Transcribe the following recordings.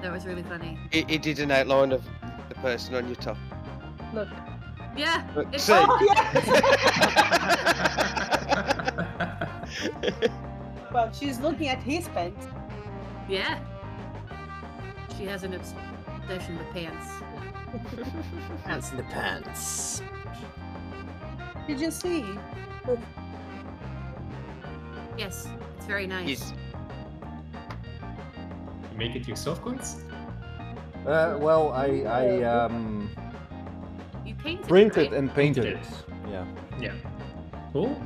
That was really funny. It did an outline of the person on your top. Look. Yeah. Look, It's see? Oh, yes! Well, she's looking at his pants. Yeah. She has an obsession with pants. Pants in the pants. Did you see? Yes, it's very nice. He's- You make it yourself, Coins? Well, I You painted printed it, right? and painted Painted it. Yeah. Yeah. Cool.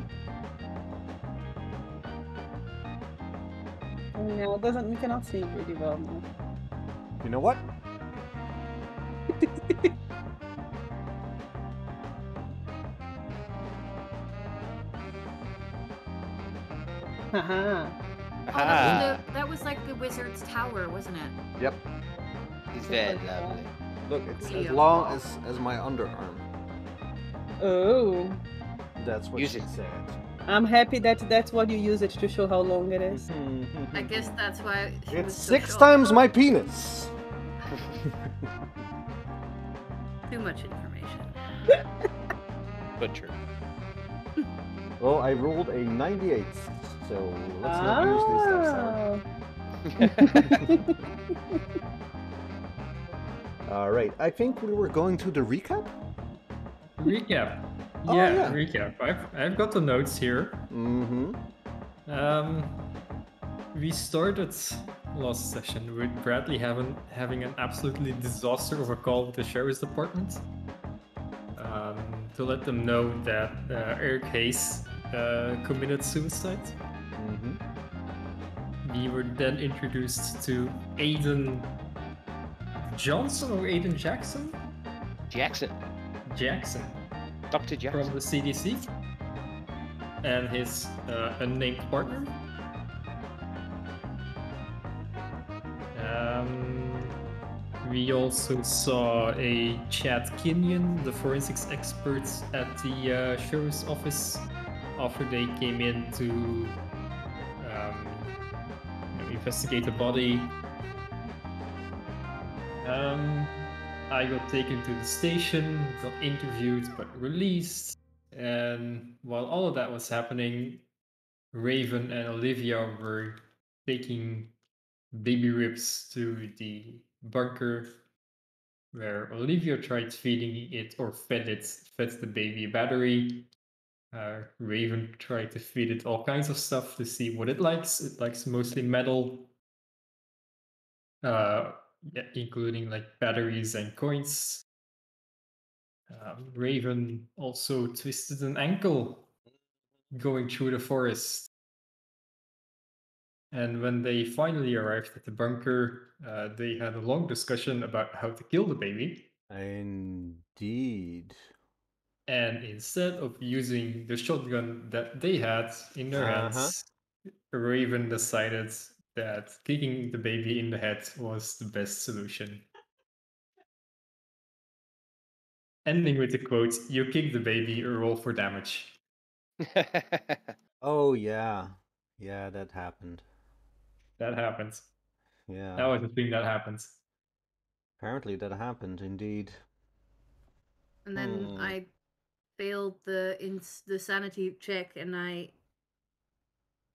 No, it doesn't. We cannot see really well now. You know what? Haha. Ah, That was like the wizard's tower, wasn't it? Yep. he's very lovely. Look, it's as Yeah. long as my underarm. Oh. That's what Use she it. said. I'm happy that that's what you use it to show how long it is. I guess that's why she was It's so 6 shocked. times my penis. Too much information. But true. Well, I rolled a 98, so let's not use this stuff, Sarah. All right, I think we were going to the recap. Recap. Oh, Yeah, yeah. recap. I've got the notes here. Mm-hmm. We started last session with Bradley having an absolutely disaster of a call with the sheriff's department to let them know that Eric Hayes committed suicide. Mm-hmm. We were then introduced to Aiden Johnson or Aiden Jackson? Jackson. Jackson Dr. Jackson. from the CDC and his unnamed partner. We also saw a Chad Kenyon, the forensics expert at the sheriff's office, after they came in to investigate the body. I got taken to the station, got interviewed but released, and while all of that was happening, Raven and Olivia were taking baby ribs to the bunker, where Olivia tried feeding it or fed the baby a battery. Raven tried to feed it all kinds of stuff to see what it likes. It likes mostly metal, including like batteries and coins. Raven also twisted an ankle going through the forest. And when they finally arrived at the bunker, they had a long discussion about how to kill the baby. Indeed. And instead of using the shotgun that they had in their hands, Raven decided that kicking the baby in the head was the best solution. Ending with the quote, "You kick the baby, roll for damage." Oh yeah, yeah, that happened. That happens. Yeah, That was the thing that happens. apparently that happened indeed. And then Hmm. I failed the sanity check, and I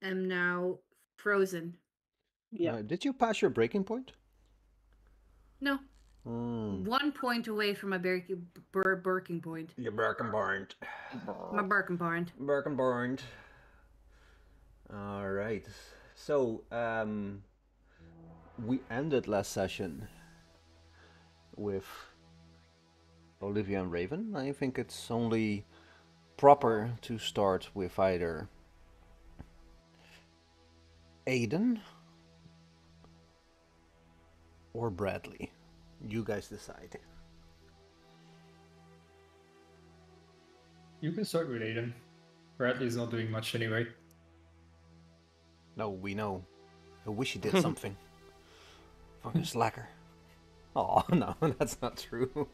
am now frozen. Yeah. Did you pass your breaking point? No, Hmm. 1 point away from my breaking point. Your breaking point. My barking point. Breaking point. All right. So we ended last session with Olivia and Raven. I think it's only proper to start with either Aiden or Bradley. You guys decide. You can start with Aiden. Bradley's not doing much anyway. No, we know. I wish he did something. Fucking slacker. Oh, no, that's not true.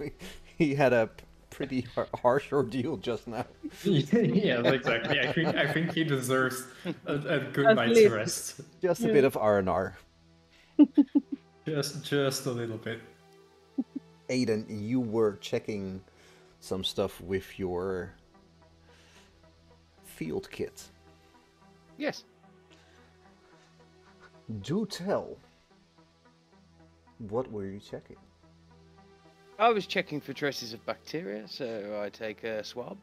He had a pretty harsh ordeal just now. Yeah, exactly. I think he deserves a good At night's least. rest. Just a bit of R&R. Just a little bit. Aiden, you were checking some stuff with your field kit. Yes. Do tell. What were you checking? I was checking for traces of bacteria, so I take a swab,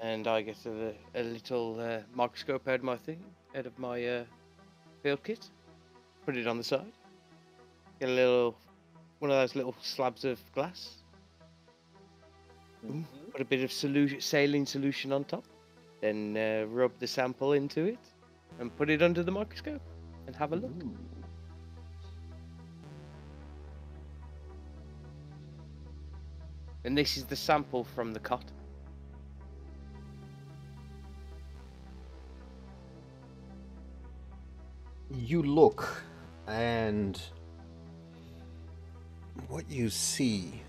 and I get a little microscope out of my field kit, put it on the side, get one of those little slabs of glass, put a bit of saline solution on top, then rub the sample into it, and put it under the microscope, and have a look. And this is the sample from the cot. You look, and what you see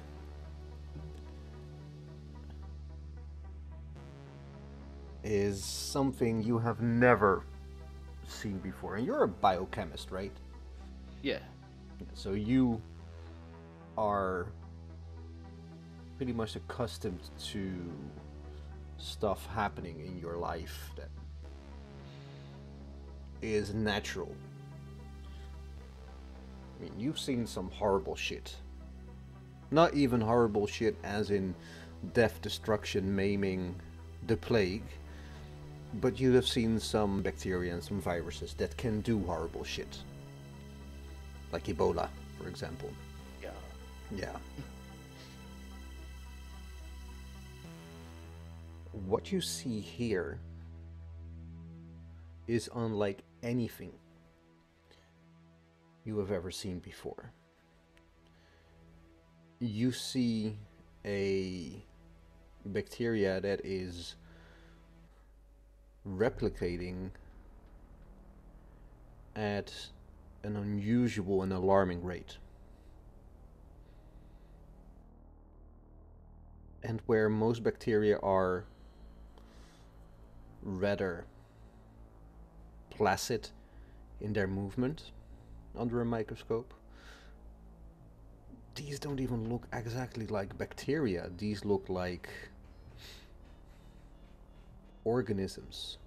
is something you have never seen before. And you're a biochemist, right? Yeah. So you are pretty much accustomed to stuff happening in your life that is natural. I mean, you've seen some horrible shit. Not even horrible shit as in death, destruction, maiming, the plague, but you have seen some bacteria and some viruses that can do horrible shit. Like Ebola, for example. Yeah. Yeah. What you see here is unlike anything you have ever seen before. You see a bacteria that is replicating at an unusual and alarming rate. And where most bacteria are rather placid in their movement under a microscope, these don't even look exactly like bacteria. These look like organisms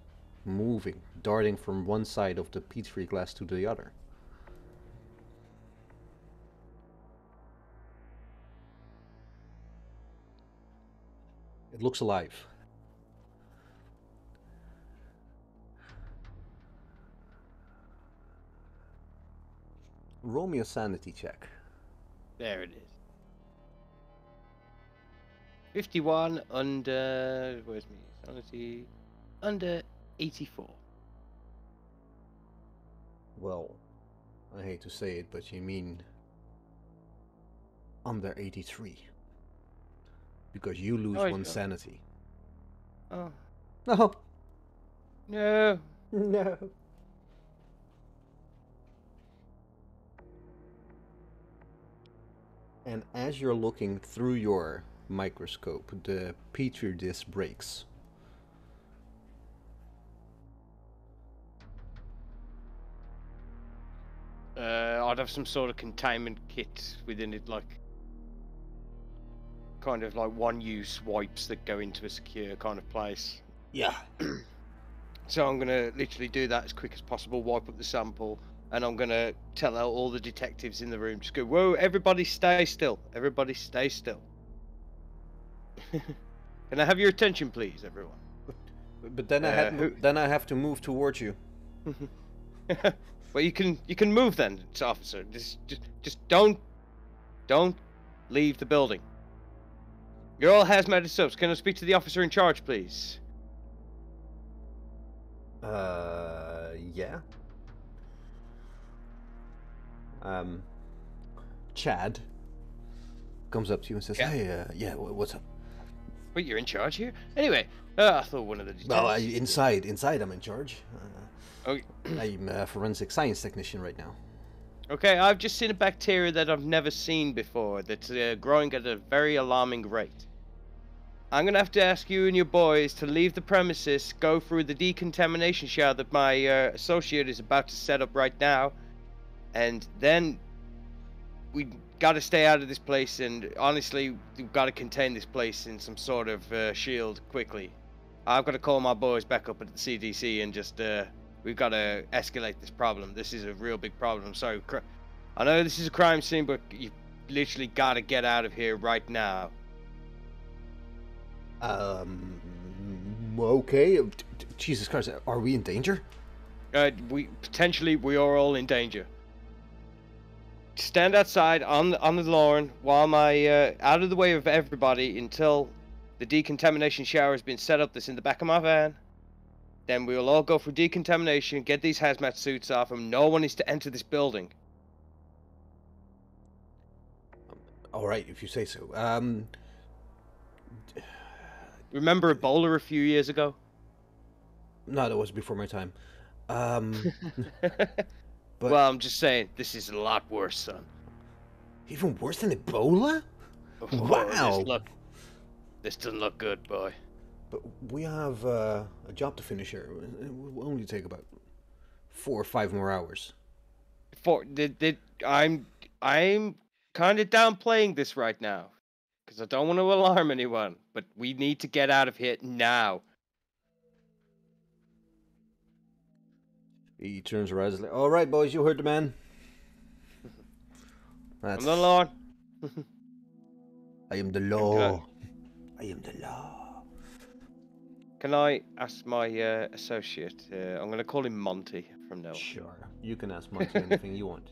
moving, darting from one side of the petri glass to the other. It looks alive. Roll me a sanity check. There it is. 51 under... Where's me? Sanity... Under 84. Well, I hate to say it, but you mean under 83. Because you lose one sanity. Oh. No. No. No. And as you're looking through your microscope, the petri dish breaks. I'd have some sort of containment kit within it, like kind of like one-use wipes that go into a secure kind of place. Yeah. So I'm gonna literally do that as quick as possible, wipe up the sample, and I'm gonna tell out all the detectives in the room. Just go, whoa, everybody stay still. Everybody stay still. Can I have your attention, please, everyone? But then I have to move towards you. Well, you can move then, officer. Just don't leave the building. You're all hazmat subs. Can I speak to the officer in charge, please? Yeah. Chad comes up to you and says, Yeah. "Hey, yeah, what's up?" Wait, you're in charge here? Anyway, I thought one of the detectives... Well, inside I'm in charge. Okay. I'm a forensic science technician right now. Okay, I've just seen a bacteria that I've never seen before that's growing at a very alarming rate. I'm going to have to ask you and your boys to leave the premises, go through the decontamination shower that my associate is about to set up right now, and then we got to stay out of this place, and honestly, we've got to contain this place in some sort of shield quickly. I've got to call my boys back up at the CDC and just we've got to escalate this problem. This is a real big problem. Sorry, I know this is a crime scene, but you literally got to get out of here right now. Okay. Jesus Christ, are we in danger? We are all in danger. Stand outside on the lawn while my out of the way of everybody until the decontamination shower has been set up. That's in the back of my van. Then we will all go for decontamination, get these hazmat suits off, and no one is to enter this building. All right, if you say so. Remember Ebola a few years ago? No, that was before my time. But well, I'm just saying, this is a lot worse, son. Even worse than Ebola? Oh, Wow. This doesn't look good, boy. But we have a job to finish here. It will only take about 4 or 5 more hours. I'm kind of downplaying this right now because I don't want to alarm anyone. But we need to get out of here now. He turns around and is like, all right, boys, you heard the man. I'm the Lord. I am the law. I am the law. Can I ask my associate? I'm going to call him Monty from now on. Sure. You can ask Monty anything you want.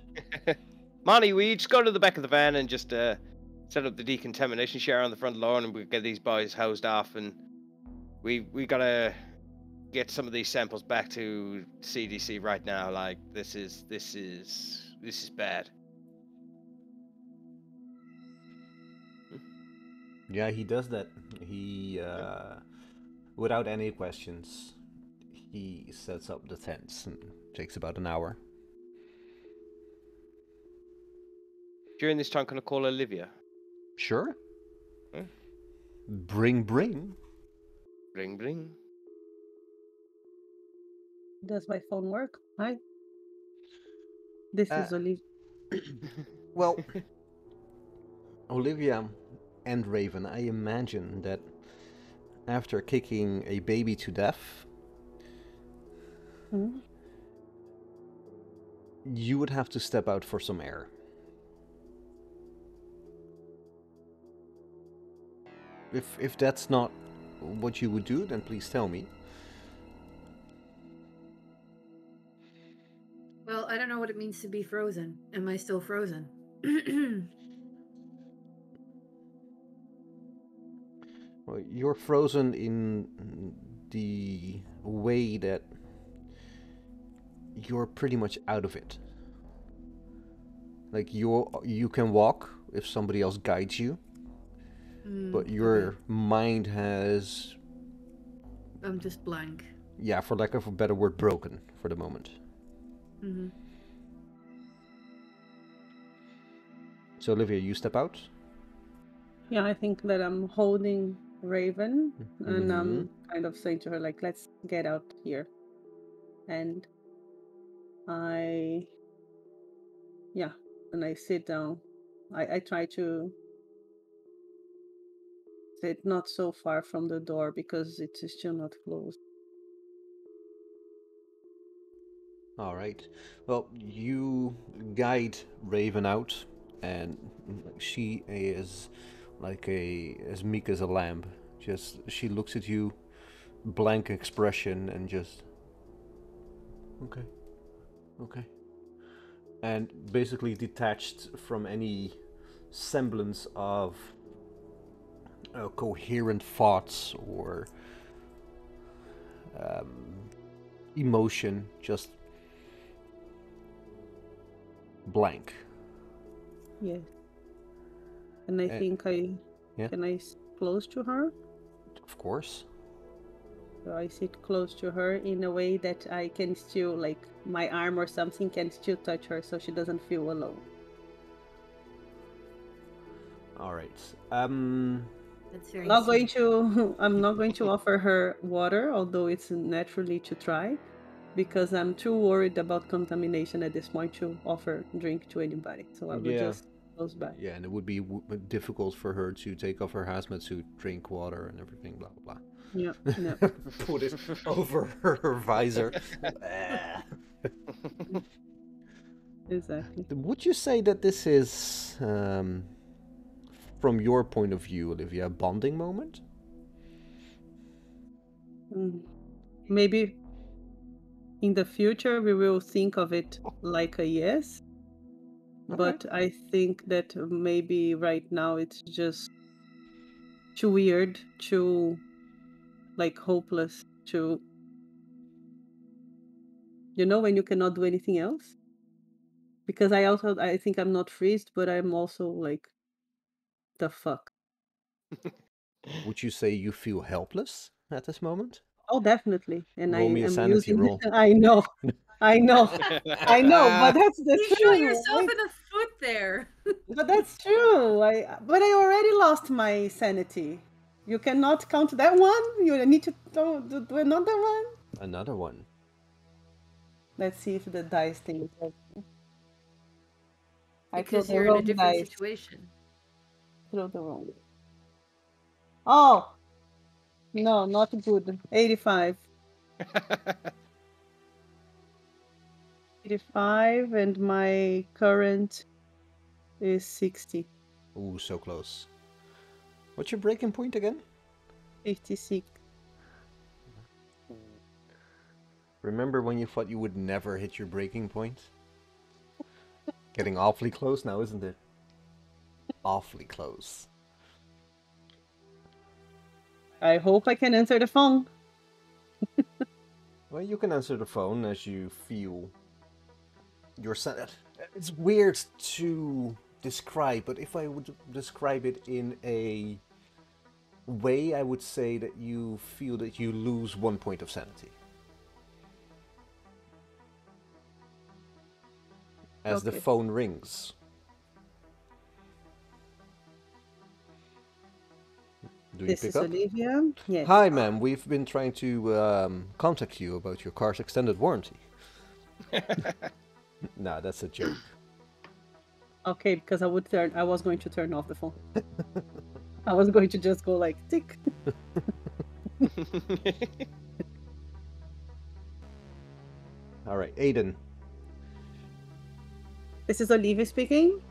Monty, we just go to the back of the van and just set up the decontamination shower on the front lawn, and we get these boys hosed off, and we gotta get some of these samples back to CDC right now. Like this is bad. Yeah, he does that. He, without any questions, he sets up the tents and takes about an hour. During this time, can I call Olivia? Sure. Hmm? Bring. Bring. Does my phone work? Hi. This is Olivia. Well, Olivia and Raven, I imagine that after kicking a baby to death, you would have to step out for some air. If that's not what you would do, then please tell me. Well, I don't know what it means to be frozen. Am I still frozen? Well, you're frozen in the way that you're pretty much out of it. Like you can walk if somebody else guides you, but your mind has... I'm just blank. Yeah, for lack of a better word, broken for the moment. So Olivia, you step out? Yeah, I think that I'm holding Raven and I'm kind of saying to her, like, let's get out here. And I sit down. I try to sit not so far from the door because it is still not closed. All right. Well, you guide Raven out, and she is as meek as a lamb. Just she looks at you, blank expression, and just okay, and basically detached from any semblance of coherent thoughts or emotion, just blank. Yes. And I think can I sit close to her? Of course. So I sit close to her in a way that I can still, like, my arm or something can still touch her so she doesn't feel alone. All right. That's very I'm not going to offer her water, although it's naturally to try, because I'm too worried about contamination at this point to offer drink to anybody. So I will just close by. Yeah, and it would be difficult for her to take off her hazmat suit, drink water, and everything. Blah blah blah. Yeah, yeah. Put it over her visor. Exactly. Would you say that this is, from your point of view, Olivia, a bonding moment? Maybe in the future we will think of it like a yes. But I think that maybe right now it's just too weird, too like hopeless, too, you know, when you cannot do anything else. Because I think I'm not freezed, but I'm also like, the fuck. Would you say you feel helpless at this moment? Oh, definitely. And I Roll me a am sanity using. roll. I know, I know, I know. But that's the You truth. shot yourself in the foot there. But that's true. But I already lost my sanity. You cannot count that one. You need to do another one. Another one. Let's see if the dice thing. Because you're in a different situation. Throw the wrong. Oh no, not good. 85. 85, and my current is 60. Ooh, so close. What's your breaking point again? 56. Remember when you thought you would never hit your breaking point? Getting awfully close now, isn't it? Awfully close. I hope I can answer the phone. Well, you can answer the phone as you feel your sanity. It's weird to describe, but if I would describe it in a way, I would say that you feel that you lose 1 point of sanity. As the phone rings. Do you This pick is up? Olivia. Yes. Hi, ma'am. We've been trying to contact you about your car's extended warranty. Nah, that's a joke. Okay, because I was going to turn off the phone. I was going to just go like tick. All right, Aiden. This is Olivia speaking.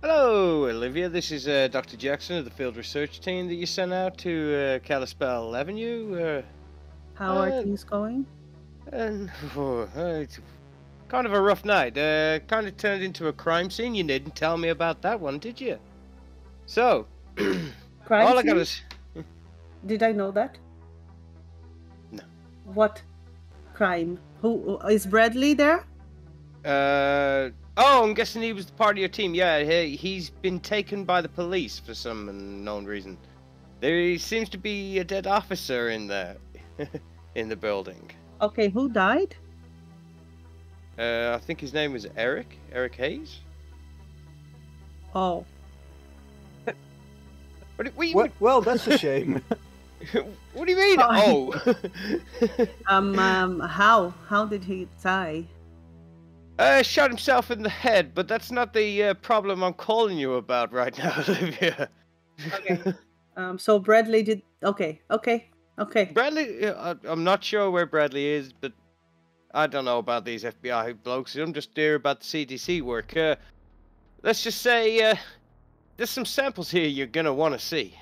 Hello, Olivia. This is Dr. Jackson of the field research team that you sent out to Kalispell Avenue. How are things going? It's kind of a rough night. Kind of turned into a crime scene. You didn't tell me about that one, did you? So, Crime all I scene? got is... Did I know that? No. What crime? Who is Bradley there? Oh, I'm guessing he was part of your team. Yeah, he's been taken by the police for some unknown reason. There seems to be a dead officer in the in the building. Okay, who died? I think his name was Eric Hayes. Oh. What? Well, that's a shame. What do you mean? How did he die? Shot himself in the head, but that's not the problem I'm calling you about right now, Olivia. Okay. So Bradley did. Okay. Bradley, I'm not sure where Bradley is, but I don't know about these FBI blokes. I'm just there about the CDC work. Let's just say there's some samples here you're gonna want to see.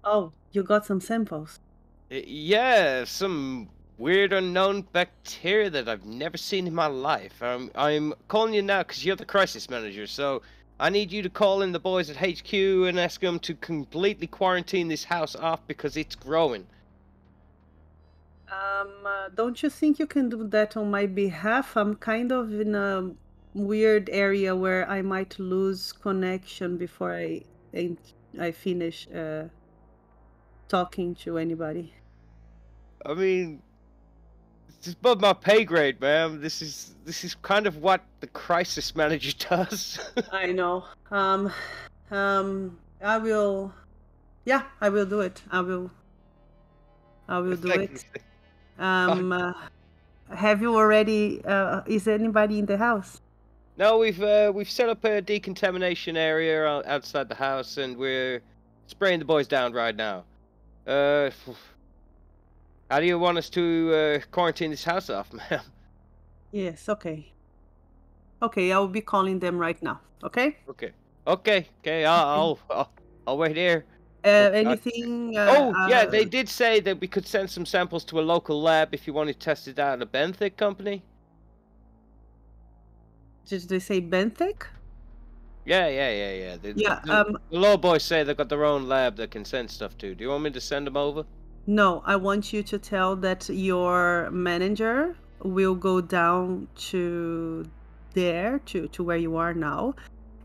Oh, you got some samples. Yeah, some weird unknown bacteria that I've never seen in my life. I'm calling you now because you're the crisis manager, so I need you to call in the boys at HQ and ask them to completely quarantine this house off because it's growing. Don't you think you can do that on my behalf? I'm kind of in a weird area where I might lose connection before I finish talking to anybody. I mean, it's above my pay grade, ma'am. This is kind of what the crisis manager does. I know. I will. Yeah, I will do it. I will do it. Have you already? Is anybody in the house? No, we've set up a decontamination area outside the house, and we're spraying the boys down right now. How do you want us to quarantine this house off, ma'am? Yes, okay. Okay, I'll be calling them right now, okay? Okay. I'll wait here. Anything... Oh, yeah, they did say that we could send some samples to a local lab if you want to test it out at a benthic company. Did they say benthic? Yeah. Yeah, The law boys say they've got their own lab that can send stuff to. Do you want me to send them over? No, I want you to tell that your manager will go down to there, to where you are now,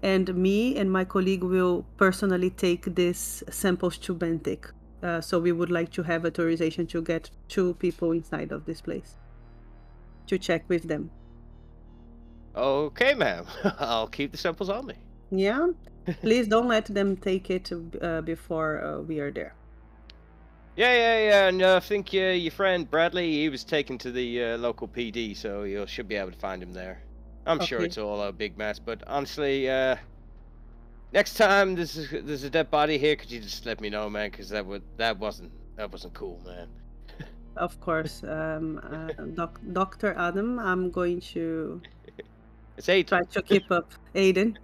and me and my colleague will personally take these samples to benthic. So we would like to have authorization to get 2 people inside of this place to check with them. Okay, ma'am. I'll keep the samples on me. Yeah? Please don't let them take it before we are there. Yeah. And I think your friend Bradley, he was taken to the local PD, so you should be able to find him there. I'm sure Okay. it's all a big mess, but honestly, next time there's a dead body here, could you just let me know, man? Because that wasn't cool, man. Of course. Dr. Adam, I'm going to It's 8. try to keep up. Aiden,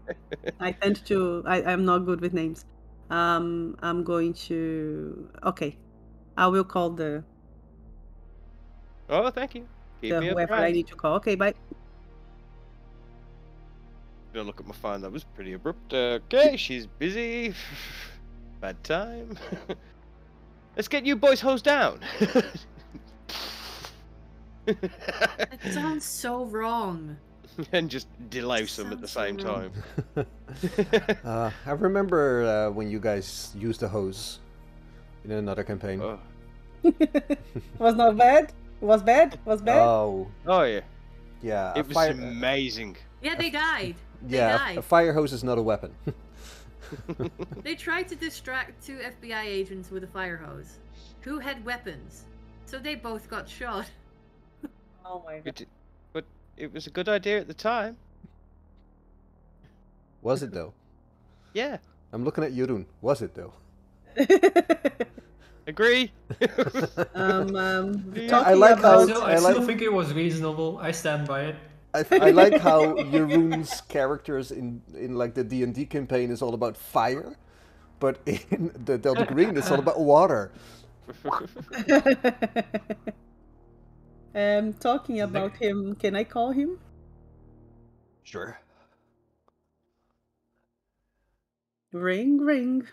I'm not good with names. I'm going to, okay. I will call the Oh, thank you. Keep me whoever I apprised. need to call. Okay, bye. Gonna look at my phone. That was pretty abrupt. Okay, she's busy. Bad time. Let's get you boys hosed down. That sounds so wrong. And just delouse them at the same Sounds so time. I remember when you guys used a hose in another campaign. Oh. Was not bad? Was bad? Was bad? Oh, Yeah. yeah. It was amazing. Yeah, they died. Yeah, died. a fire hose is not a weapon. They tried to distract 2 FBI agents with a fire hose, who had weapons, so they both got shot. Oh my god. But it was a good idea at the time. Was it though? Yeah. I'm looking at Jeroen. Was it though? Agree? I like how I still think it was reasonable. I stand by it. I like how Jeroen's characters in like the D&D campaign is all about fire, but in the Delta Green it's all about water. Talking about him, can I call him? Sure. Ring, ring.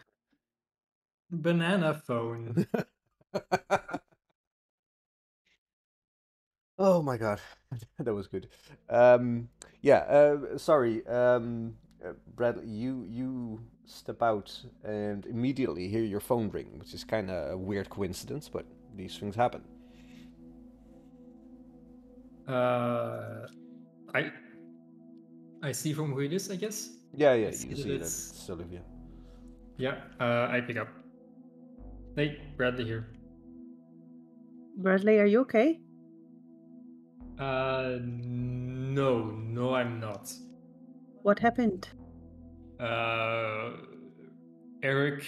Banana phone. Oh my god, that was good. Sorry, Bradley, you step out and immediately hear your phone ring, which is kind of a weird coincidence, but these things happen. I see from who it is, I guess. Yeah, I you see see that that it's- it's Olivia. Yeah, I pick up. Hey, Bradley here. Bradley, are you okay? No, I'm not. What happened? Eric.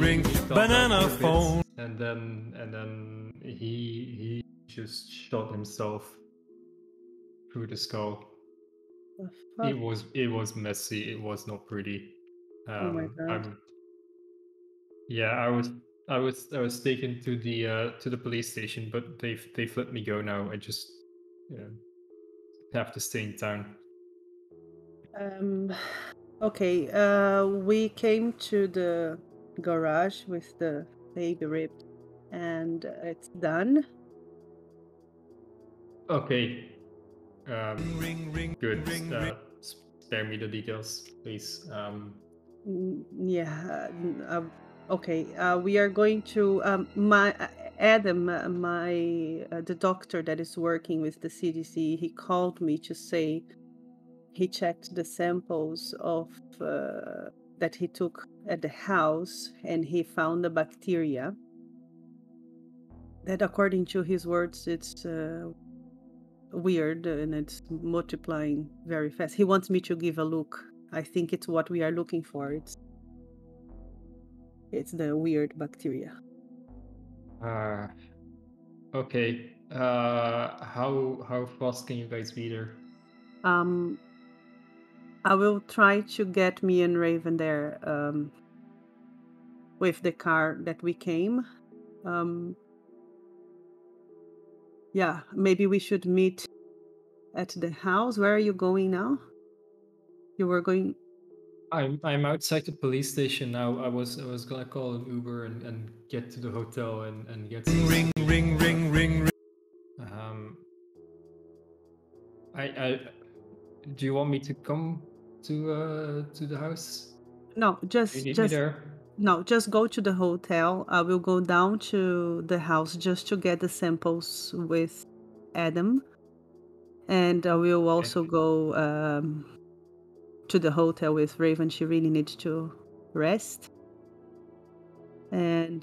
Ring, banana phone. And then he just shot himself through the skull. The fuck? It was messy. It was not pretty. Oh my god. I was taken to the police station, but they've let me go now. I just have to stay in town. Okay, we came to the garage with the baby rib, and it's done. Okay. Good. Spare me the details, please. Yeah. Okay. We are going to my Adam, the doctor that is working with the CDC. He called me to say he checked the samples of that he took at the house, and he found a bacteria that according to his words, it's weird and it's multiplying very fast. He wants me to give a look. I think it's what we are looking for. It's the weird bacteria. Okay. How fast can you guys be there? I will try to get me and Raven there with the car that we came. Yeah, maybe we should meet at the house. Where are you going now? You were going... I'm outside the police station now. I was gonna call an Uber and get to the hotel and get some... Ring, ring, ring, ring, ring. I do you want me to come to the house? No, You just need me there? no, just go to the hotel. I will go down to the house just to get the samples with Adam, and I will also go to the hotel with Raven. She really needs to rest, and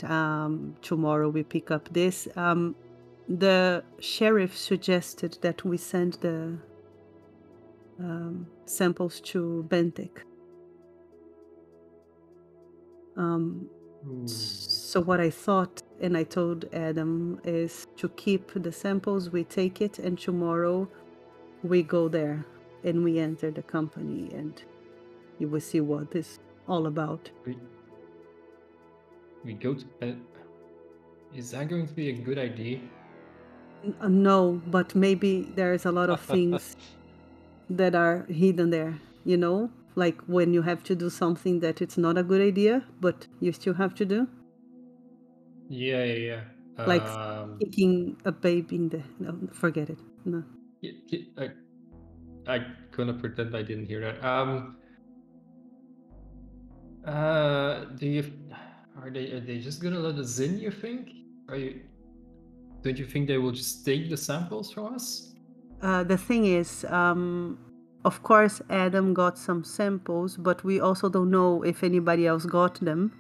tomorrow we pick up this. The sheriff suggested that we send the samples to Bentek. So what I thought, and I told Adam, is to keep the samples, we take it, and tomorrow we go there and we enter the company and you will see what it's all about. We go to... is that going to be a good idea? No, but maybe there's a lot of things that are hidden there, you know? Like when you have to do something that it's not a good idea, but you still have to do. Yeah. Like kicking a baby in the... No, forget it. No. I gonna pretend I didn't hear that. Are they just gonna let us in, you think? Don't you think they will just take the samples from us? The thing is, of course, Adam got some samples, but we also don't know if anybody else got them.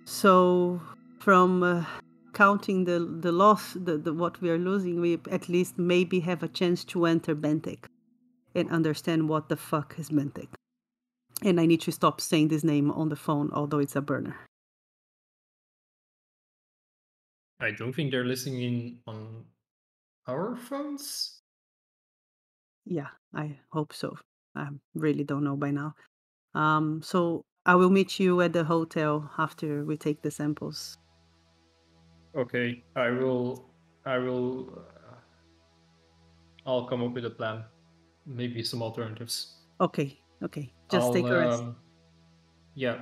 So, from counting the loss, the what we are losing, we at least maybe have a chance to enter Bentek and understand what the fuck is Bentek. And I need to stop saying this name on the phone, although it's a burner. I don't think they're listening in on our phones. Yeah, I hope so. I really don't know by now. So I will meet you at the hotel after we take the samples. Okay, I'll come up with a plan. Maybe some alternatives. Okay. Just take a rest. Yeah,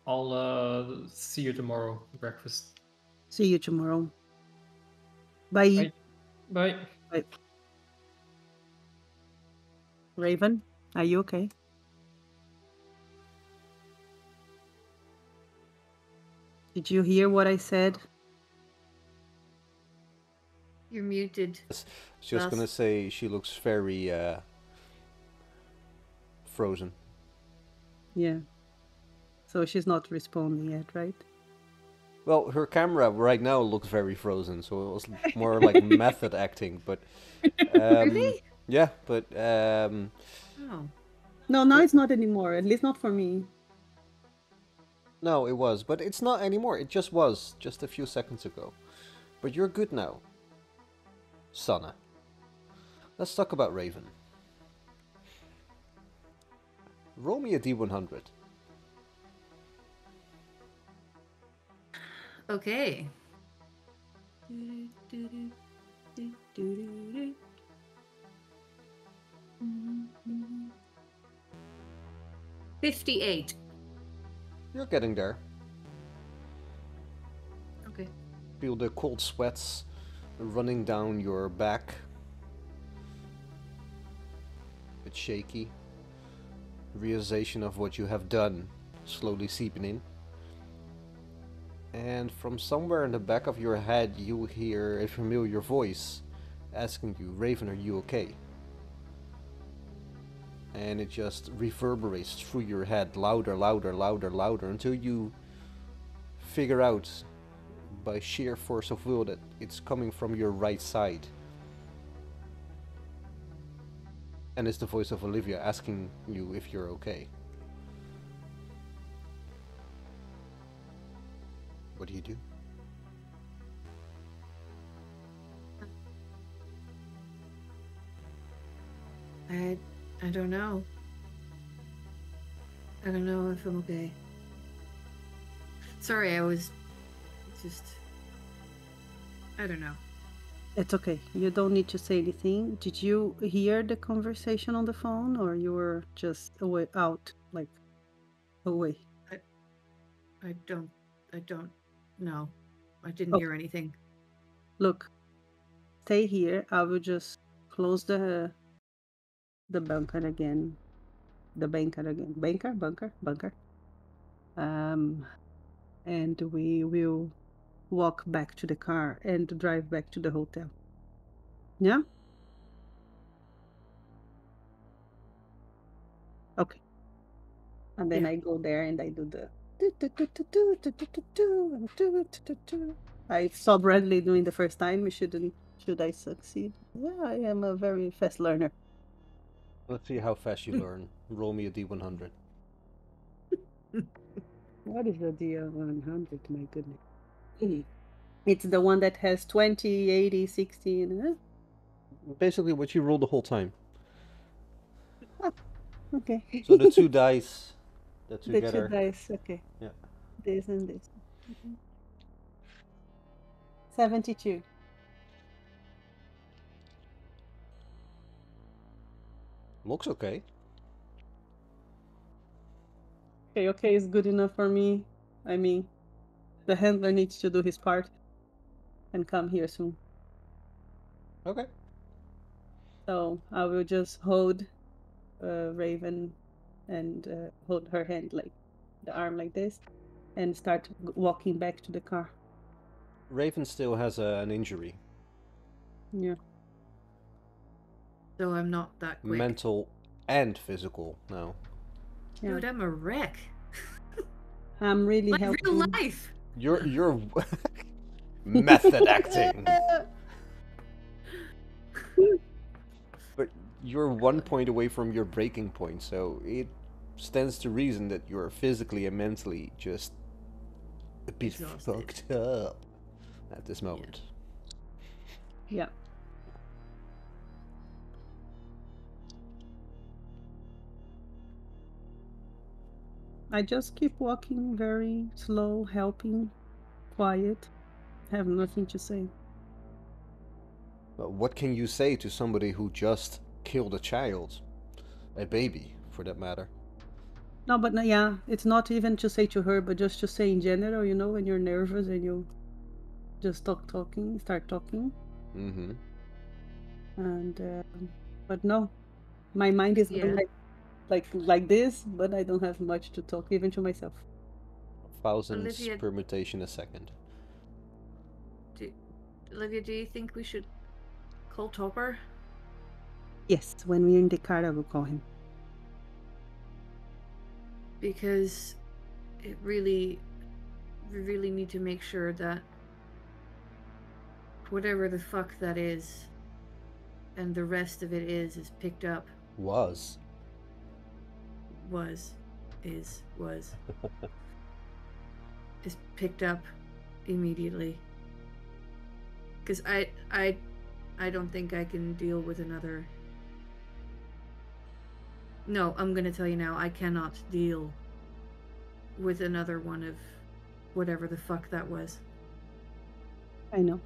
I'll see you tomorrow. Breakfast. See you tomorrow. Bye. Bye. Bye. Raven, are you okay? Did you hear what I said? You're muted. Just gonna say she looks very frozen. Yeah. So she's not responding yet, right? Well, her camera right now looks very frozen, so it was more like method acting, but... Really? Yeah, but... Oh. No, now it's not anymore, at least not for me. No, it was, but it's not anymore. It just was, just a few seconds ago. But you're good now, Sana. Let's talk about Raven. Roll me a D100. Okay. 58. You're getting there. Okay. Feel the cold sweats running down your back. A bit shaky. Realization of what you have done slowly seeping in. And from somewhere in the back of your head you hear a familiar voice asking you, Raven, are you okay? And it just reverberates through your head louder, louder, louder, louder, until you figure out by sheer force of will that it's coming from your right side. And it's the voice of Olivia asking you if you're okay. What do you do? I don't know. I don't know if I'm okay. Sorry, I was just... I don't know. It's okay. You don't need to say anything. Did you hear the conversation on the phone, or you were just away, away? I don't know. I didn't hear anything. Look, stay here. I will just close the bunker again. The bunker again. Bunker. And we will walk back to the car and drive back to the hotel. Yeah? Okay. And then Yeah. I go there and I do the... I saw Bradley doing the first time. Should I succeed? Yeah, I am a very fast learner. Let's see how fast you learn. Roll me a d100. What is the D100? My goodness. It's the one that has 20, 80, 60, and Basically what you roll the whole time. okay. So the two dice that The together. two dice, okay. Yeah. This and this. 72. Looks okay. Okay is good enough for me. I mean, the handler needs to do his part and come here soon. Okay. So I will just hold Raven and hold her hand, like the arm like this, and start walking back to the car. Raven still has an injury. Yeah. So I'm not that quick. Mental and physical now. Yeah. Dude, I'm a wreck. I'm really Like helping. real life. You're method acting. But you're 1 point away from your breaking point, so it stands to reason that you're physically and mentally just a bit Exhausted. fucked up at this moment. Yeah. I just keep walking very slow, helping, quiet, have nothing to say. But what can you say to somebody who just killed a child? A baby, for that matter. No, but yeah, it's not even to say to her, but just to say in general, you know, when you're nervous and you just start talking. Mm-hmm. And but no, my mind is going like this, but I don't have much to talk, even to myself. 1,000 Olivia- permutation a second. Olivia, do you think we should call Topper? Yes, when we're in the car, I will call him. Because we really need to make sure that whatever the fuck that is, and the rest of it is picked up. Was. Is picked up immediately. Because I don't think I can deal with another. No, I'm gonna tell you now, I cannot deal with another one of whatever the fuck that was. I know.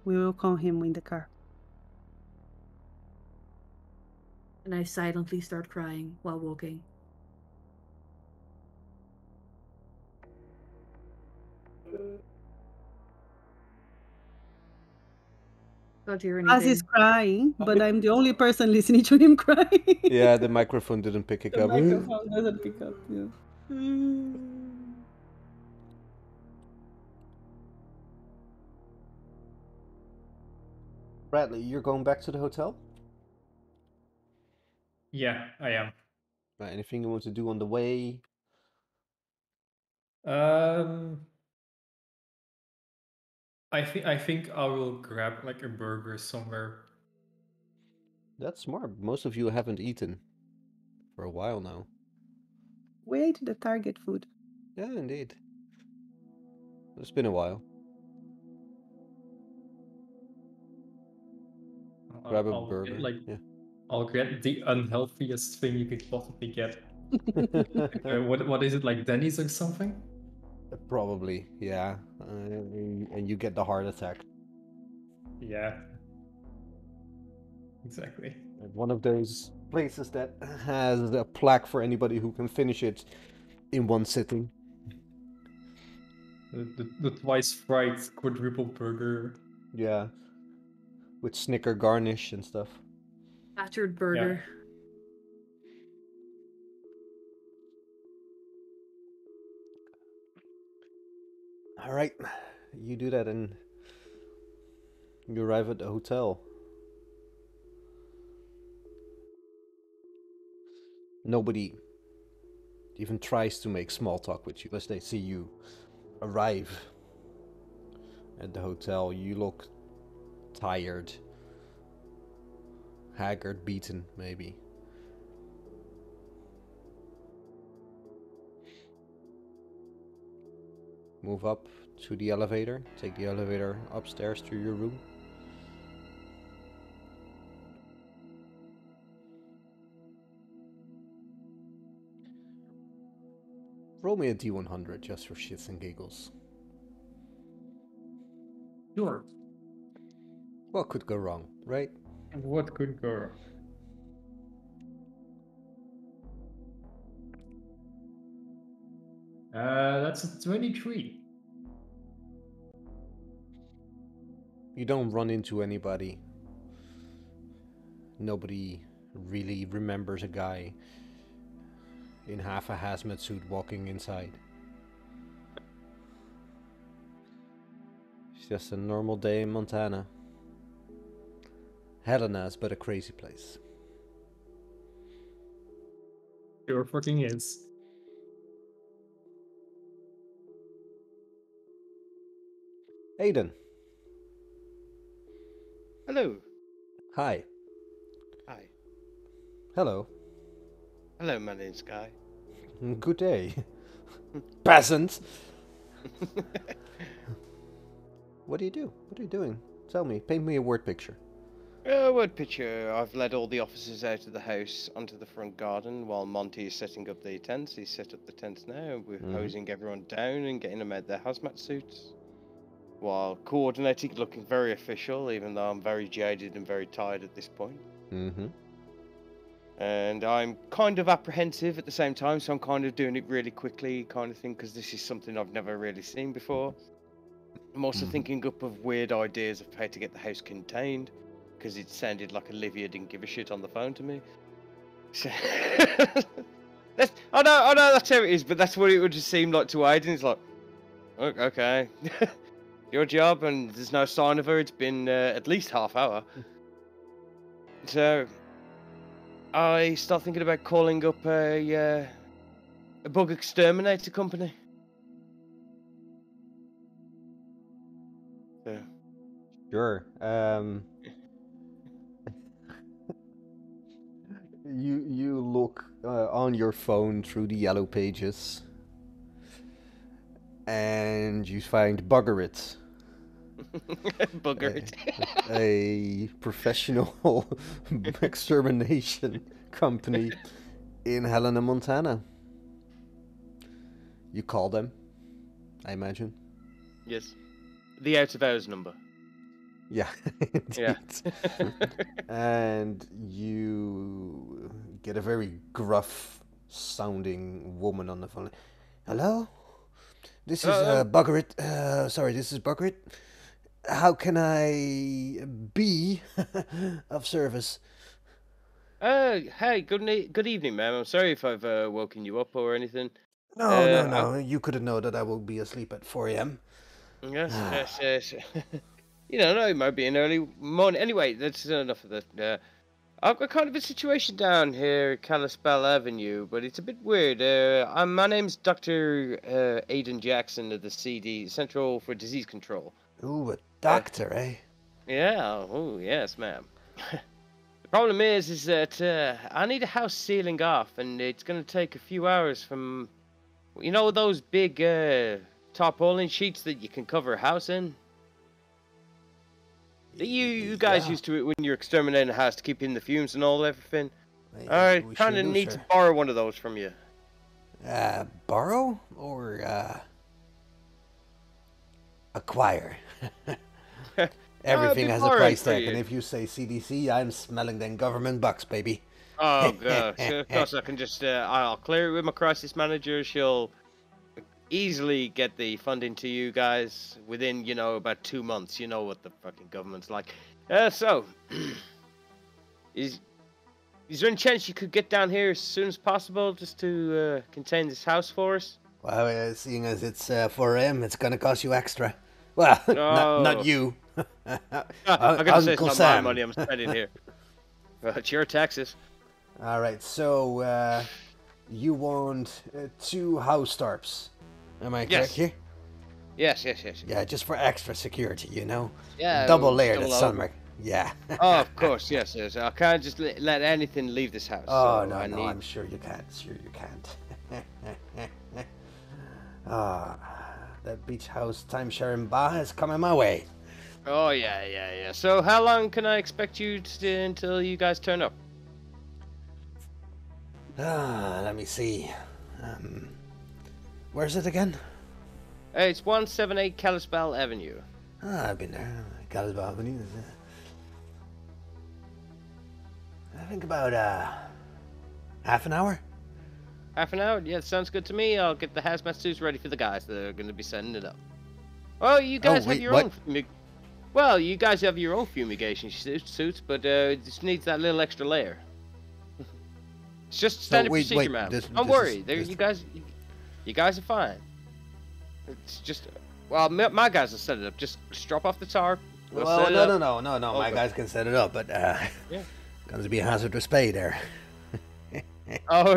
We will call him in the car. And I silently start crying while walking. Don't hear anything. As he's crying, but I'm the only person listening to him crying. Yeah, the microphone didn't pick it The up. microphone doesn't pick up. Yeah. Bradley, you're going back to the hotel? Yeah, I am. Anything you want to do on the way? Um, I think I will grab like a burger somewhere. That's smart. Most of you haven't eaten for a while now. We ate the Target food. Yeah, indeed. It's been a while. Grab a I'll burger. get, like Yeah. I'll get the unhealthiest thing you could possibly get. What is it, like Denny's or something? Probably, yeah. And you get the heart attack. Yeah. Exactly. One of those places that has a plaque for anybody who can finish it in one sitting. The twice fried quadruple burger. Yeah. With Snicker garnish and stuff. Battered burger. All right, you do that and you arrive at the hotel. Nobody even tries to make small talk with you as they see you arrive at the hotel. You look tired, haggard, beaten, maybe. Move up to the elevator, take the elevator upstairs to your room. Roll me a D100 just for shits and giggles. Sure. What could go wrong, right? What could go wrong? That's a 23. You don't run into anybody. Nobody really remembers a guy in half a hazmat suit walking inside. It's just a normal day in Montana. Helena's but a crazy place. Sure fucking is. Aiden. Hello. Hi. Hi. Hello. Hello, my name's Guy. Good day. Peasant! What do you do? What are you doing? Tell me. Paint me a word picture. Word picture. I've led all the officers out of the house onto the front garden while Monty is setting up the tents. He's set up the tents now, and we're hosing everyone down and getting them out their hazmat suits. While coordinating, looking very official, even though I'm very jaded and very tired at this point. Mm-hmm. And I'm kind of apprehensive at the same time, so I'm kind of doing it really quickly, kind of thing, because this is something I've never really seen before. I'm also thinking up of weird ideas of how to get the house contained, because it sounded like Olivia didn't give a shit on the phone to me. So I know that's how it is, but that's what it would just seem like to Aiden. It's like, okay, your job, and there's no sign of her. It's been at least half hour. So I start thinking about calling up a bug exterminator company. So. Sure. You look on your phone through the yellow pages, and you find Bugger It. Bugger It. A professional extermination company in Helena, Montana. You call them, I imagine. Yes. The out of hours number. Yeah, Yeah. And you get a very gruff sounding woman on the phone. Hello? This is Bugger It. Sorry, this is Bugger It. How can I be of service? Hey, good evening, ma'am. I'm sorry if I've woken you up or anything. No. You couldn't know that I will be asleep at 4 a.m. Yes. You know, no, it might be an early morning. Anyway, that's enough of that. I've got kind of a situation down here, Kalispell Avenue, but it's a bit weird. My name's Dr. Aidan Jackson of the CD, Central for Disease Control. Ooh, a doctor, eh? Yeah, oh, yes, ma'am. The problem is that I need a house sealing off, and it's going to take a few hours from, you know, those big tarpaulin sheets that you can cover a house in? You guys used to it when you're exterminating a house to keep in the fumes and all everything. I kind of need to borrow one of those from you. Borrow or acquire? Everything has a price tag, and if you say CDC, I'm smelling them government bucks, baby. Oh gosh, of course I can just I'll clear it with my crisis manager. She'll easily get the funding to you guys within, you know, about 2 months. You know what the fucking government's like. So, is there any chance you could get down here as soon as possible just to contain this house for us? Well, seeing as it's 4M, it's gonna cost you extra. Well, not you. I'm gonna say it's Uncle not Sam. my money I'm spending here. It's your taxes. All right, so you want 2 house tarps. Am I correct here? Yes. Yeah, just for extra security, you know? Yeah. Double layered at double summer. Yeah. Oh, of course, yes. I can't just let anything leave this house. Oh, so no, I no, need... I'm sure you can't. Sure you can't. Ah, that beach house timeshare bar is coming my way. Oh, yeah. So how long can I expect you to until you guys turn up? Let me see. Where's it again? It's 178 Kalispell Avenue. I've been there. Kalispell Avenue. I think about half an hour. Half an hour? Yeah, sounds good to me. I'll get the hazmat suits ready for the guys that are going to be setting it up. Well, you guys have your own... Well, you guys have your own fumigation suits, but it just needs that little extra layer. It's just standard procedure, man. Don't worry. You guys are fine. It's just... Well, my guys will set it up. Just drop off the tarp. Well, no. My guys can set it up, but yeah. Gonna be a hazardous pay there. Oh,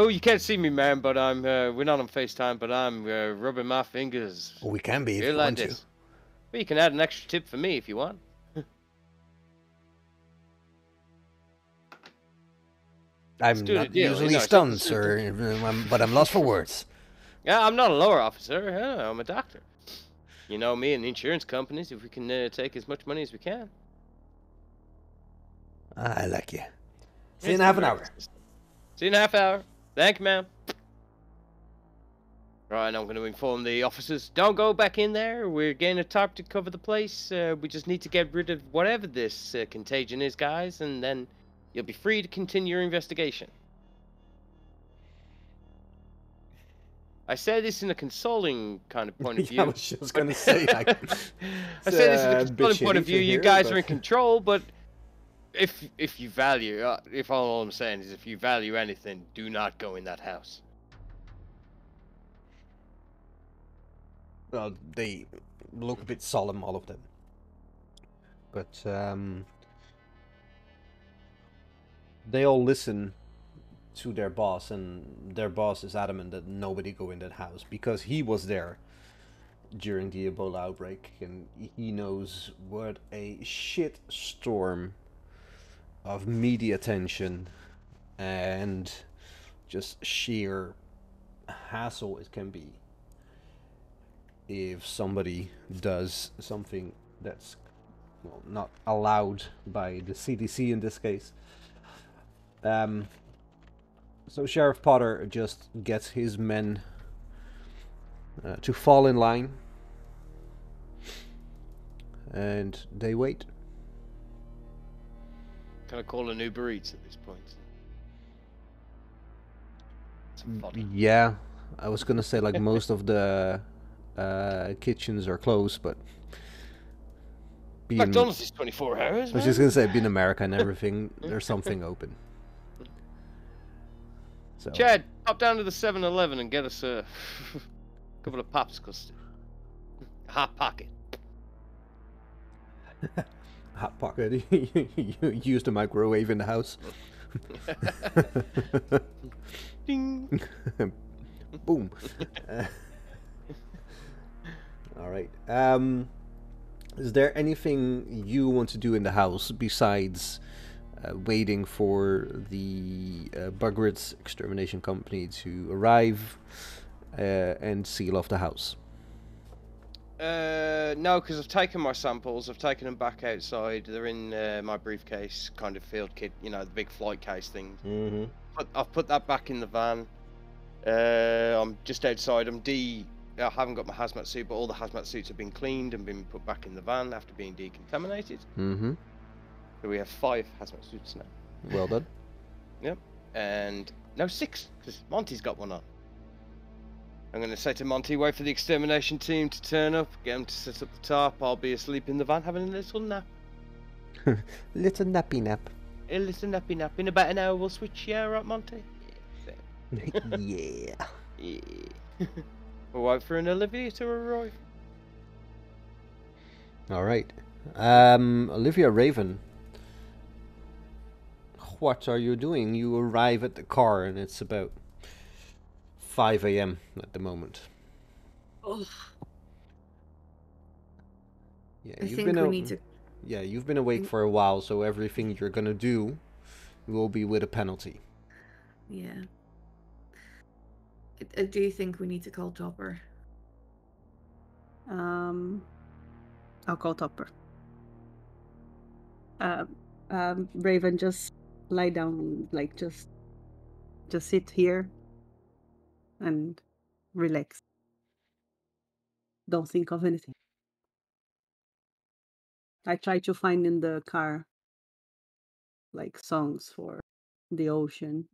you can't see me, man, but I'm, we're not on FaceTime, but I'm rubbing my fingers. Well, we can be if you like want this. to. Well, you can add an extra tip for me if you want. I'm not usually stunned, sir, but I'm lost for words. Yeah, I'm not a law officer. I'm a doctor. You know me and the insurance companies, if we can take as much money as we can. I like you. See you in half an hour. See you in half hour. Thank you, ma'am. Right, I'm going to inform the officers. Don't go back in there. We're getting a tarp to cover the place. We just need to get rid of whatever this contagion is, guys, and then you'll be free to continue your investigation. I say this in a consoling kind of point of view. I was just going to say, like, I say this in a consoling point of view. You guys are in control, but if you value, if all I'm saying is if you value anything, do not go in that house. Well, they look a bit solemn, all of them. But they all listen to their boss, and their boss is adamant that nobody go in that house because he was there during the Ebola outbreak, and he knows what a shit storm of media attention and just sheer hassle it can be if somebody does something that's not allowed by the CDC in this case. So Sheriff Potter just gets his men to fall in line, and they wait. Can I call an Uber Eats at this point? Yeah, I was gonna say like most of the kitchens are closed, but McDonald's is 24 hours. I was just gonna say, being America and everything, there's something open. So. Chad, pop down to the 7-Eleven and get us a couple of popsicles. A Hot Pocket. Hot pocket. You use the microwave in the house. Ding. Boom. All right. Is there anything you want to do in the house besides waiting for the Bugrit's extermination company to arrive and seal off the house? No, because I've taken my samples. I've taken them back outside. They're in my briefcase, kind of field kit. You know, the big flight case thing. Mm-hmm. But I've put that back in the van. I'm just outside. I haven't got my hazmat suit, but all the hazmat suits have been cleaned and been put back in the van after being decontaminated. Mm-hmm. So we have 5 hazmat suits now. Well done. Yep. And no, 6, because Monty's got one on. I'm going to say to Monty, wait for the extermination team to turn up, get them to set up the tarp. I'll be asleep in the van having a little nap. Little nappy nap. A little nappy nap. In about an hour we'll switch, yeah, right, Monty? Yeah. Yeah. We'll wait for an Olivia to arrive. All right. Olivia Raven. What are you doing? You arrive at the car and it's about 5 a.m. at the moment. Oh, Yeah, I think we need to. Yeah, you've been awake for a while, so everything you're gonna do will be with a penalty. Yeah. Do you think we need to call Topper? I'll call Topper. Raven, just lie down, like just sit here and relax. Don't think of anything. I try to find in the car like songs for the ocean.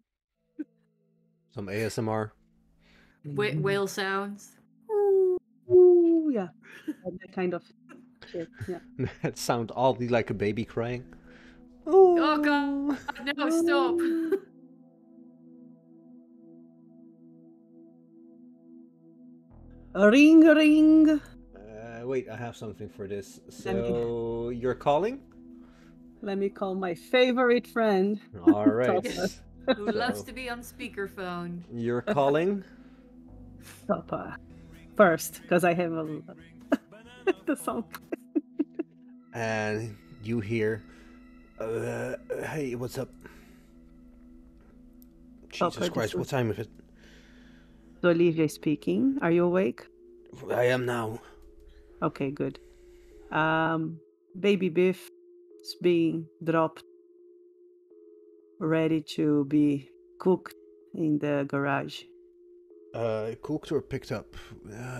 Some ASMR. Whale sounds. Ooh, yeah, that kind of shit. Yeah. That sound oddly like a baby crying. Oh god! No, stop! Ring, ring. Wait, I have something for this. Let me- So you're calling? Let me call my favorite friend. All right. Topper. Who loves So- to be on speakerphone? You're calling? Topper. First, because I have the song. And you hear, hey, what's up? Jesus Topper, Christ, this what time is it? Olivia speaking. Are you awake? I am now. Okay, good. Baby beef is being dropped, ready to be cooked in the garage. Cooked or picked up?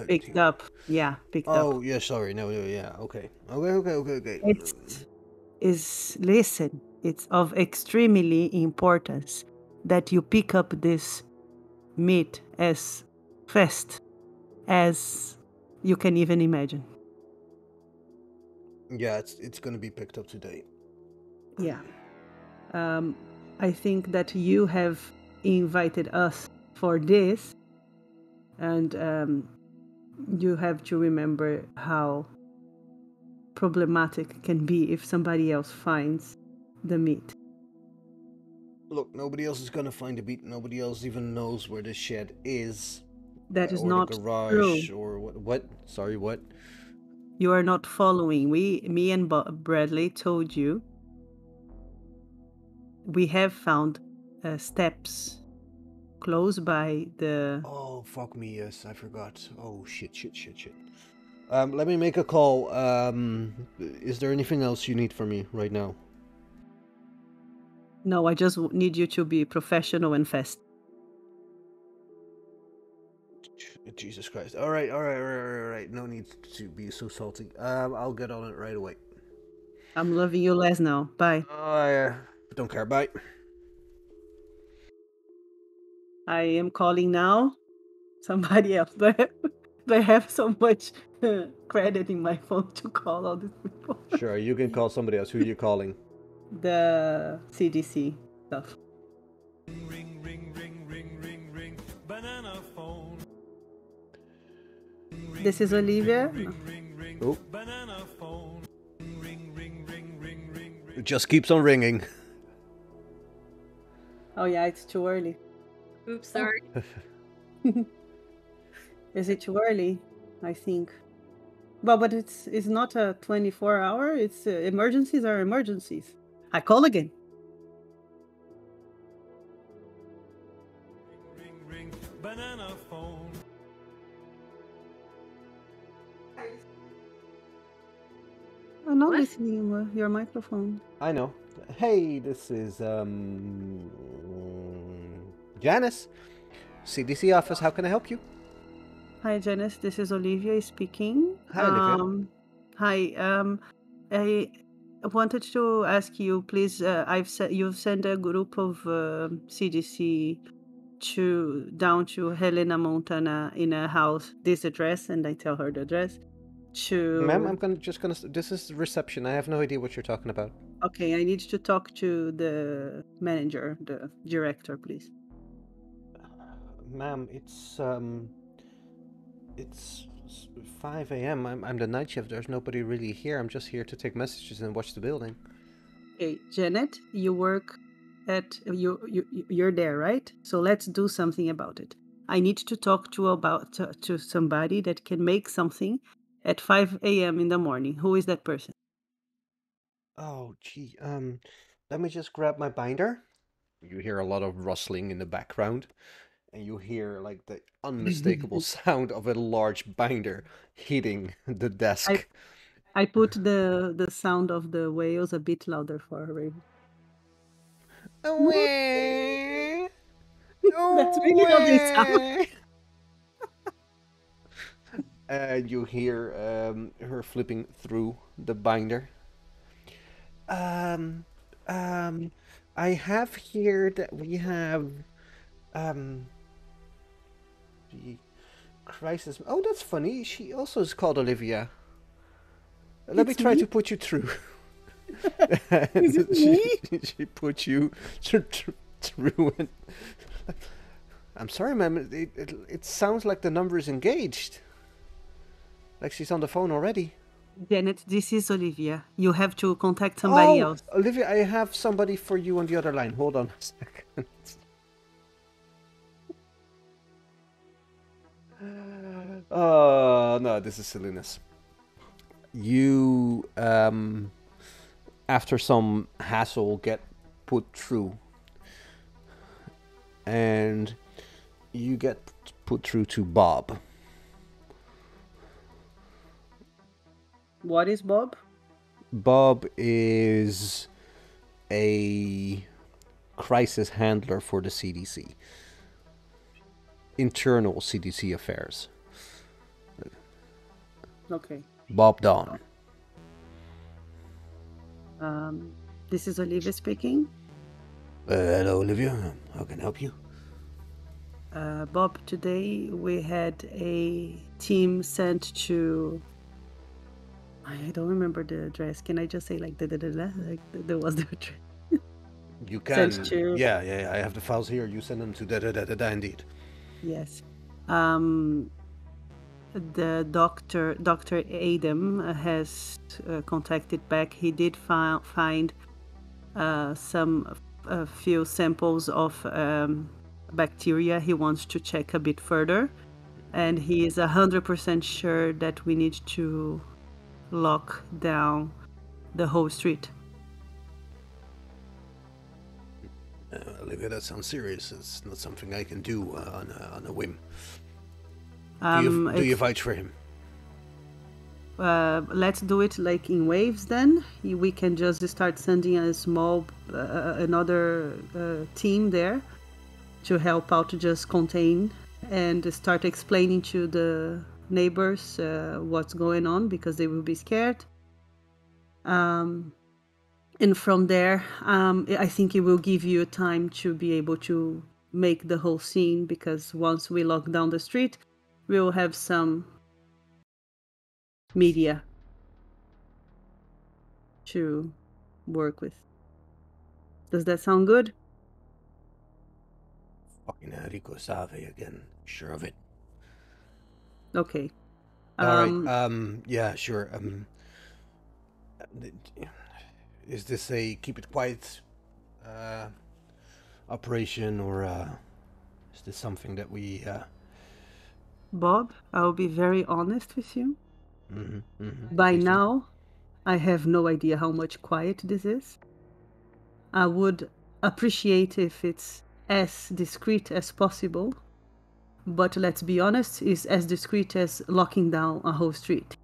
Picked up. Yeah, picked up. Oh, yeah, sorry. No, yeah, okay. Okay. Listen, it's of extremely importance that you pick up this meat as fast as you can even imagine. Yeah, it's gonna be picked up today. Yeah. I think that you have invited us for this, and you have to remember how problematic it can be if somebody else finds the meat. Look, nobody else is gonna find the meat. Nobody else even knows where the shed is. That is or not the garage, true. or what? Sorry, what? You are not following. Me and Bradley told you. We have found steps close by the. Oh, fuck me, yes, I forgot. Oh, shit. Let me make a call. Is there anything else you need from me right now? No, I just need you to be professional and fast. Jesus Christ. All right. No need to be so salty. I'll get on it right away. I'm loving you less now. Bye. Don't care. Bye. I am calling now. Somebody else. I have so much credit in my phone to call all these people. Sure, you can call somebody else. Who are you calling? The CDC stuff. Ring, ring, ring, ring, ring, ring, banana phone. This is Olivia. Ring, ring, ring, Oh. banana phone. Ring, ring, ring, ring, It just keeps on ringing. Oh yeah, it's too early. Oops, sorry. Is it too early? I think. Well, but it's not a 24-hour. It's emergencies are emergencies. I call again. Ring, ring, banana phone. I'm not What? listening with your microphone. I know. Hey, this is Janice, CDC office. How can I help you? Hi, Janice. This is Olivia speaking. Hi, Olivia. Hi. I wanted to ask you, please. You've sent a group of CDC down to Helena, Montana, in a house. This address, and I tell her the address. Ma'am, I'm just gonna. This is reception. I have no idea what you're talking about. Okay, I need to talk to the manager, the director, please. Ma'am, it's 5 a.m. I'm the night shift. There's nobody really here. I'm just here to take messages and watch the building. Okay, Janet, you work at you're there, right? So let's do something about it. I need to talk to somebody that can make something at 5 a.m. in the morning. Who is that person? Oh, gee. Let me just grab my binder. You hear a lot of rustling in the background, and you hear like the unmistakable sound of a large binder hitting the desk. I put the sound of the whales a bit louder for her. Raven. Away. That's really how they sound. And you hear her flipping through the binder. I have here that we have the crisis. Oh, that's funny. She also is called Olivia. Let me It's try me? to put you through. Is it me? She put you through it. I'm sorry, ma'am. It sounds like the number is engaged. Like she's on the phone already. Janet, this is Olivia. You have to contact somebody else. Olivia, I have somebody for you on the other line. Hold on a second. Oh, no, this is silliness. You, after some hassle, get put through. And you get put through to Bob. What is Bob? Bob is a crisis handler for the CDC. Internal CDC affairs. Okay. Bob Dawn. This is Olivia speaking. Hello, Olivia. How can I help you? Bob, today we had a team sent to. I don't remember the address. Can I just say like like there was the address? You can. Sent to. Yeah. I have the files here. You send them to da indeed. Yes. The Dr. Adam has contacted back. He did find a few samples of bacteria. He wants to check a bit further, and he is 100% sure that we need to lock down the whole street. Olivia, that sounds serious. It's not something I can do on a whim. Do you vouch for him? Let's do it like in waves then. We can just start sending a small another team there to help out to just contain and start explaining to the neighbors what's going on, because they will be scared. And from there, I think it will give you time to be able to make the whole scene, because once we lock down the street, we will have some media to work with. Does that sound good? Fucking Rico Save again. Sure of it. Okay. All right. Yeah, sure. Is this a keep it quiet operation, or is this something that we? Bob, I'll be very honest with you. By Please do. now, I have no idea how much quiet this is. I would appreciate if it's as discreet as possible, but let's be honest, it's as discreet as locking down a whole street.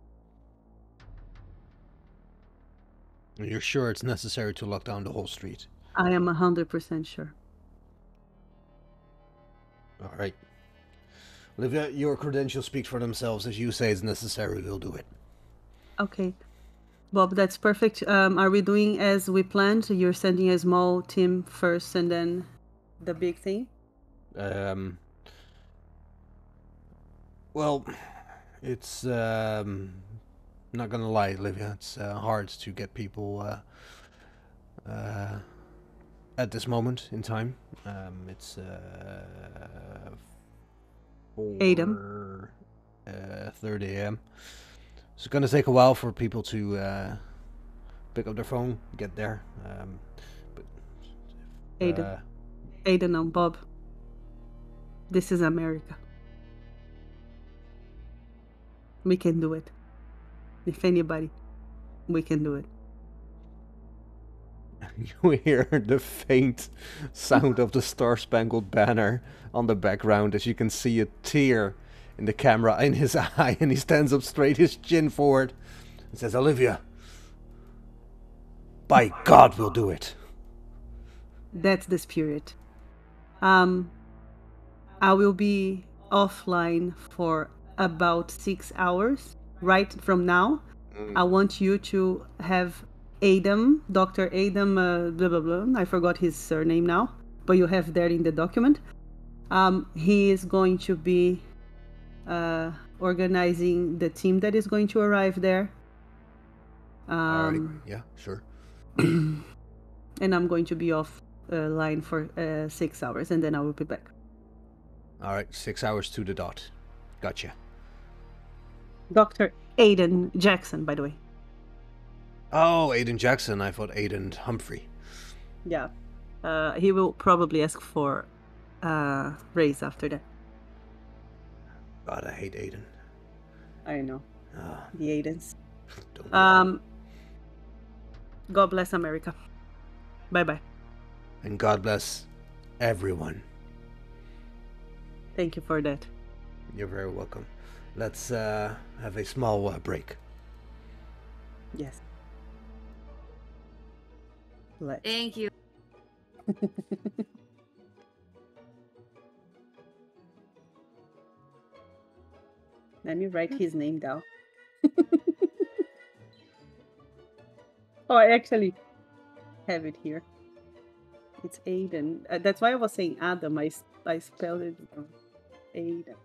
You're sure it's necessary to lock down the whole street? I am 100% sure. All right. Olivia, your credentials speak for themselves. As you say it's necessary, we'll do it. Okay. Bob, that's perfect. Are we doing as we planned? You're sending a small team first and then the big thing? Well, it's not gonna lie, Olivia. It's hard to get people at this moment in time. It's 4:30 a.m. It's gonna take a while for people to pick up their phone, get there. But Aiden and Bob. This is America. We can do it. If anybody, we can do it. you hear the faint sound of the Star-Spangled Banner on the background as you can see a tear in the camera in his eye, and he stands up straight, his chin forward, and says, Olivia, by God, we'll do it. That's the spirit. I will be offline for about 6 hours right from now. I want you to have Adam, Dr. Adam, blah, blah, blah. I forgot his surname now, but you have there in the document. He is going to be organizing the team that is going to arrive there. Alrighty. Yeah, sure. And I'm going to be offline for 6 hours, and then I will be back. Alright, 6 hours to the dot. Gotcha. Dr. Aiden Jackson, by the way. Oh, Aiden Jackson. I thought Aiden Humphrey. Yeah. He will probably ask for raise after that. God, I hate Aiden. I know. Ah, The Aidens. don't God bless America. Bye-bye. And God bless everyone. Thank you for that. You're very welcome. Let's have a small break. Yes. Let's. Thank you. Let me write his name down. Oh, I actually have it here. It's Aiden. That's why I was saying Adam. I spelled it wrong. Aiden.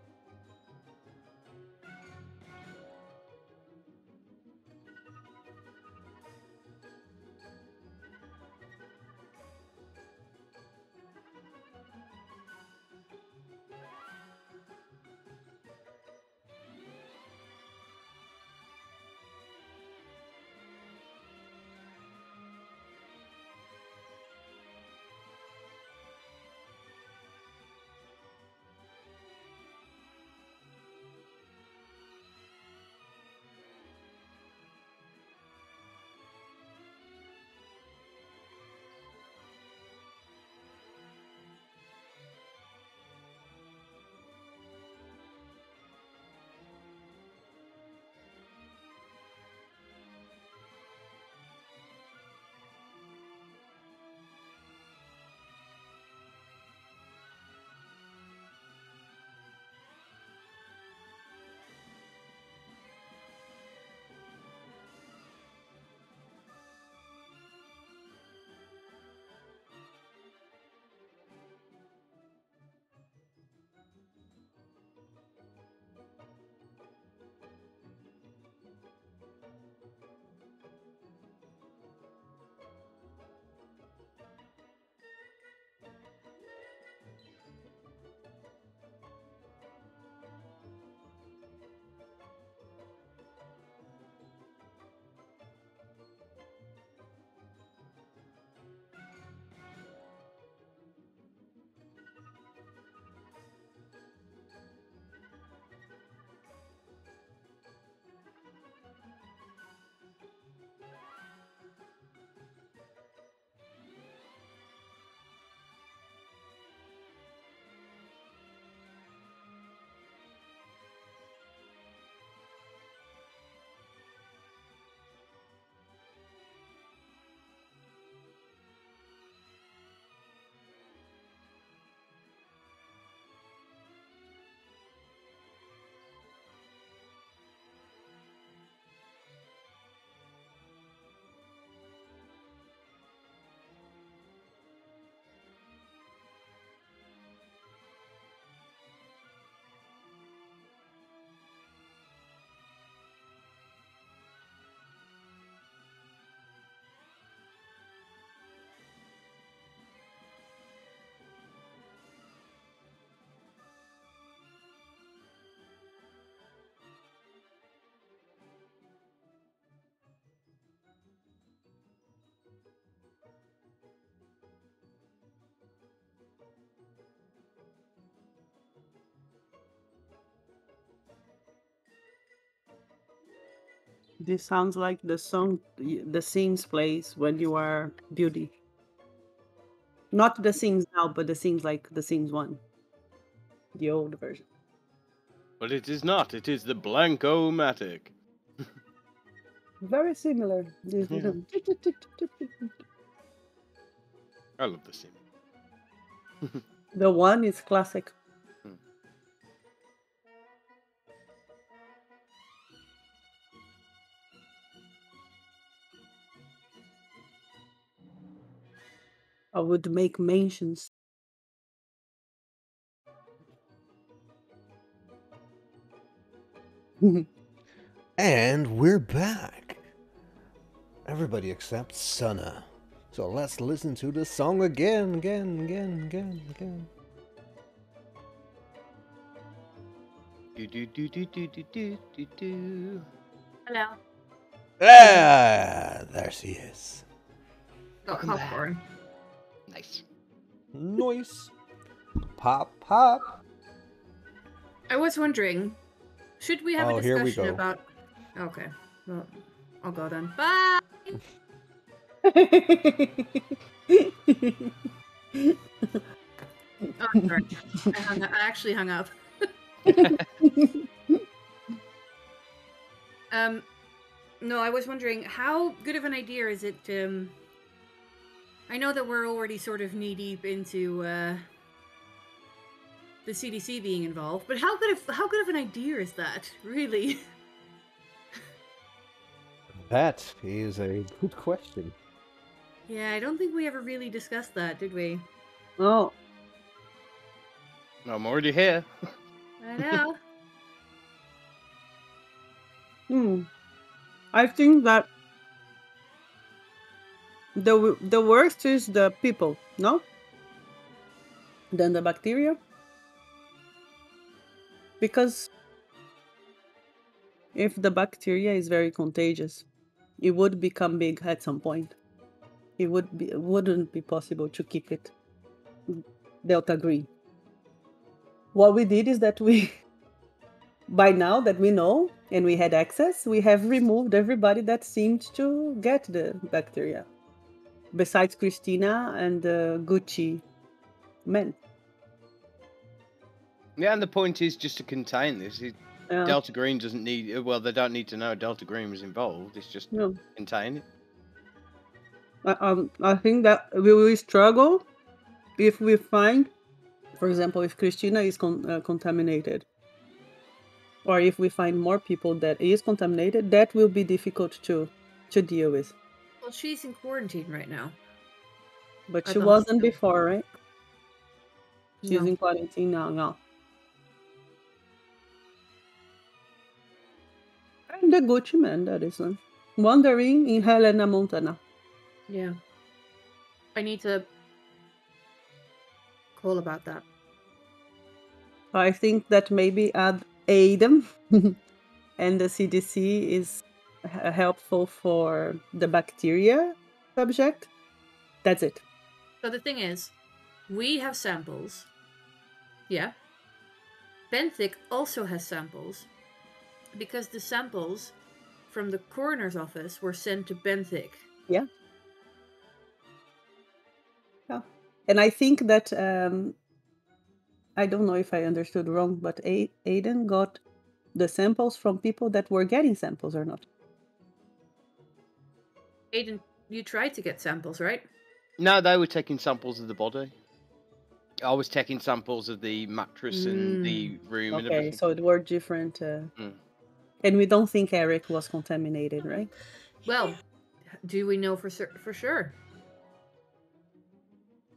This sounds like the song the Sims plays when you are beauty. Not the Sims now, but the Sims like the Sims 1. The old version. But it is not. It is the Blanco-matic. Very similar. Yeah. I love the sim. The one is classic. I would make mentions. And we're back. Everybody except Sana. So let's listen to the song again. Do. Hello. Ah, there she is. Got Welcome back. popcorn. Nice. Nice. Pop, pop. I was wondering, should we have Oh, a here we discussion go. about? Okay, well, I'll go then. Bye. Oh, sorry. I actually hung up. No, I was wondering, how good of an idea is it? I know that we're already sort of knee deep into the CDC being involved, but how good of an idea is that, really? That is a good question. Yeah, I don't think we ever really discussed that, did we? Oh, I'm already here. I know. I think that the worst is the people, no? Than the bacteria. Because if the bacteria is very contagious, it would become big at some point. It wouldn't be possible to keep it Delta green. What we did is that by now that we know and we had access, we have removed everybody that seemed to get the bacteria, besides Christina and the Gucci men. Yeah, and the point is just to contain this. Yeah. Delta Green doesn't need. Well, they don't need to know Delta Green was involved. It's just No. contain it. I think that we will struggle if we find, for example, if Christina is contaminated, or if we find more people that is contaminated, that will be difficult to deal with. Well, she's in quarantine right now. But At she the wasn't hospital. before, right? She's No. in quarantine now, no. And the Gucci man, that is wandering in Helena, Montana. Yeah. I need to call about that. I think that maybe add Aiden and the CDC is helpful for the bacteria subject. That's it. So the thing is, we have samples. Yeah. Benthic also has samples because the samples from the coroner's office were sent to Benthic. Yeah. Yeah. And I think that I don't know if I understood wrong, but Aiden got the samples from people that were getting samples or not. Aiden, you tried to get samples, right? No, they were taking samples of the body. I was taking samples of the mattress and the room and Okay, everything. so it were different. And we don't think Eric was contaminated, right? Well, do we know for sure?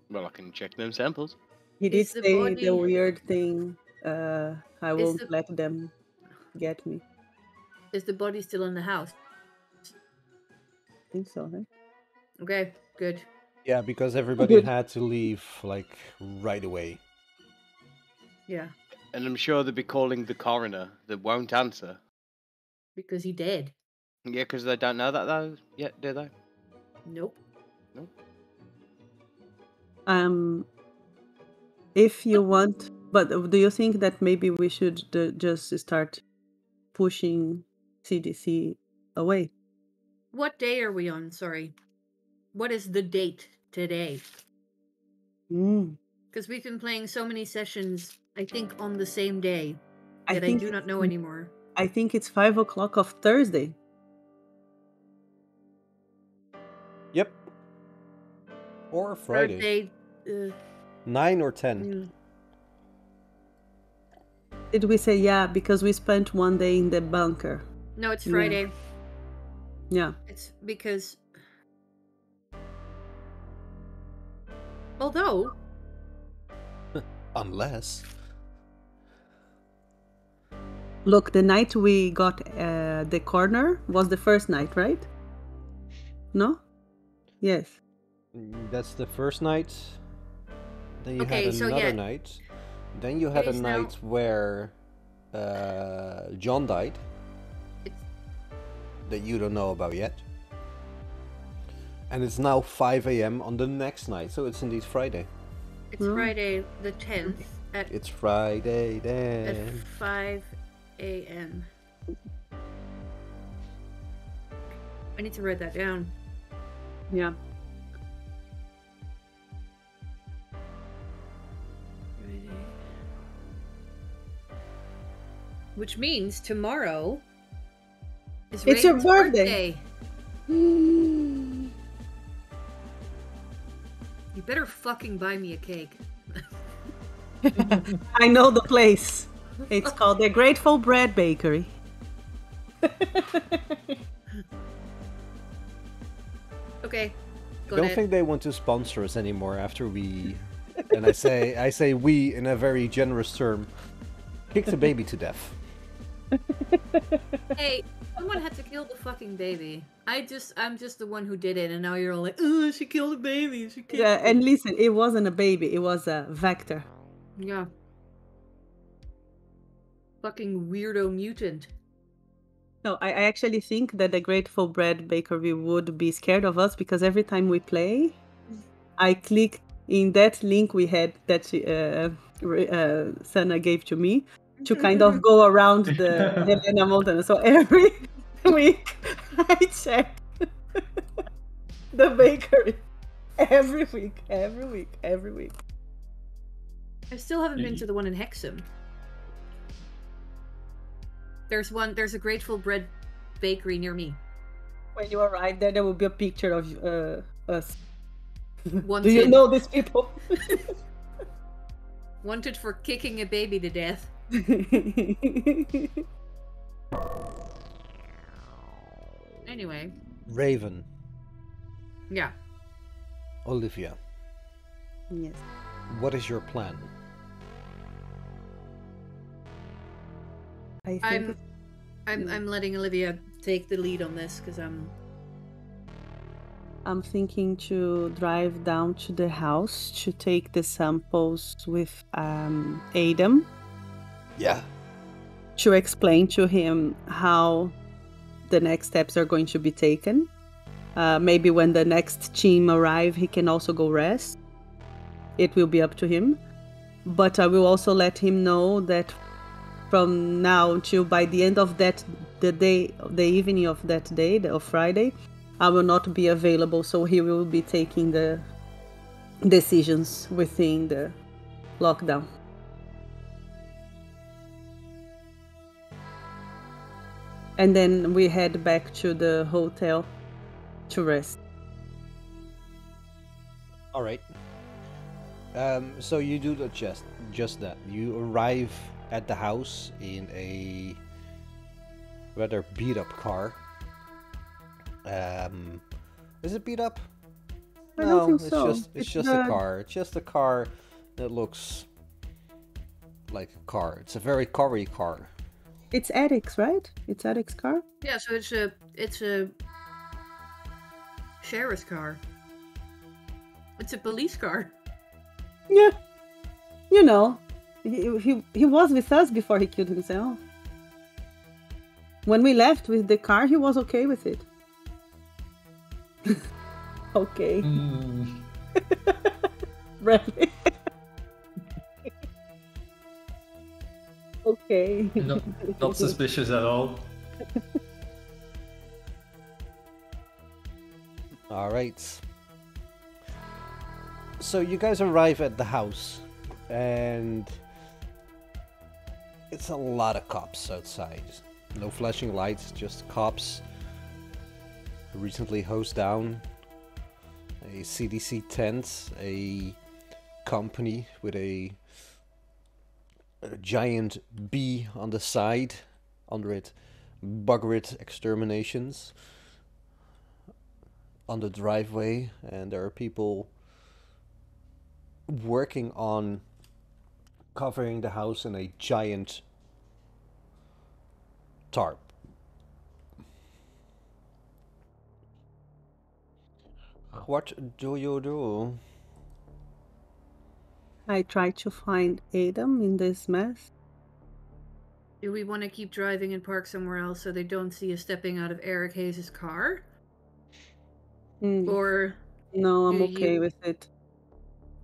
Well, I can check them samples. He did Is the say body- the weird thing. I won't the- let them get me. Is the body still in the house? I think so, right? Okay, good. Yeah, because everybody Good. had to leave like right away. Yeah, And I'm sure they'll be calling the coroner that won't answer. because he dead. Yeah, because they don't know that though yet, do they? Nope. If you want, but do you think that maybe we should just start pushing CDC away. What day are we on? Sorry. What is the date today? Mm. Because we've been playing so many sessions, I think, on the same day I that I think do not know anymore. I think it's 5 o'clock of Thursday. Yep. Or Friday. Thursday. 9 or 10. Mm. Did we say yeah? Because we spent one day in the bunker. No, it's Yeah. Friday. Yeah. It's because. Although. Unless. Look, the night we got the corner was the first night, right? No? Yes. That's the first night. Then you Okay, had so another yeah. night. Then you had a is now- night where John died. It's, That you don't know about yet. And it's now 5 a.m. on the next night, so it's indeed Friday. it's Friday the 10th at It's Friday at then. 5 a.m. I need to write that down. Yeah. Which means tomorrow is It's your Raven's birthday. You better fucking buy me a cake. I know the place. It's called the Grateful Bread Bakery. Okay. I Got don't it. think they want to sponsor us anymore after we, and I say we in a very generous term, kicked the baby to death. Hey, someone had to kill the fucking baby. I'm just the one who did it, and now you're all like, oh, she killed a baby. She killed Yeah, and listen, it wasn't a baby, it was a vector. Yeah. Fucking weirdo mutant. No, I actually think that the Grateful Bread Bakery would be scared of us because every time we play, I click in that link we had that Sana gave to me to kind of go around the Helena Mountain. So every week I check the bakery. Every week. I still haven't been to the one in Hexham. There's a Grateful Bread bakery near me. When you arrive there, there will be a picture of us. Wanted, Do you know these people? wanted for kicking a baby to death. Anyway. Raven, Yeah. Olivia, Yes. what is your plan? I think I'm letting Olivia take the lead on this because I'm thinking to drive down to the house to take the samples with Adam Yeah. to explain to him how the next steps are going to be taken. Maybe when the next team arrive, he can also go rest. It will be up to him. But I will also let him know that from now till by the end of the evening of that day, of Friday, I will not be available, so he will be taking the decisions within the lockdown. And then we head back to the hotel to rest. All right. So you do just that. You arrive at the house in a rather beat up car. Is it beat up? I don't think so. It's just a car. It's just a car that looks like a car. It's a very car-y car. It's Eric's, right? It's Eric's car? yeah. So it's a sheriff's car. It's a police car. Yeah. You know, he was with us before he killed himself. When we left with the car, he was okay with it. Okay. Really? Okay. Not suspicious at all. All right. So you guys arrive at the house, and it's a lot of cops outside. No flashing lights, just cops. Recently hosed down a CDC tent, a company with a giant B on the side, under it, buggered exterminations on the driveway, and there are people working on covering the house in a giant tarp. What do you do? I try to find Adam in this mess. Do we want to keep driving and park somewhere else so they don't see us stepping out of Eric Hayes' car? Or No, I'm do okay you- with it.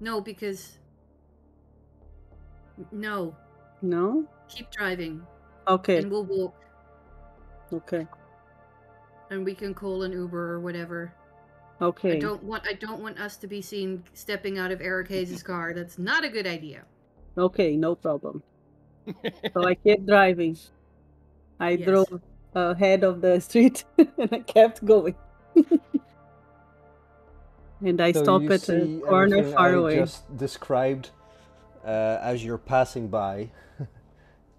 no, because no, No? keep driving Okay. and we'll walk Okay. and we can call an Uber or whatever. Okay. I don't want us to be seen stepping out of Eric Hayes' car. That's not a good idea. Okay, no problem. So I kept driving. I Yes. drove ahead of the street and I kept going. And I So stopped you at a see corner everything far I away. just described as you're passing by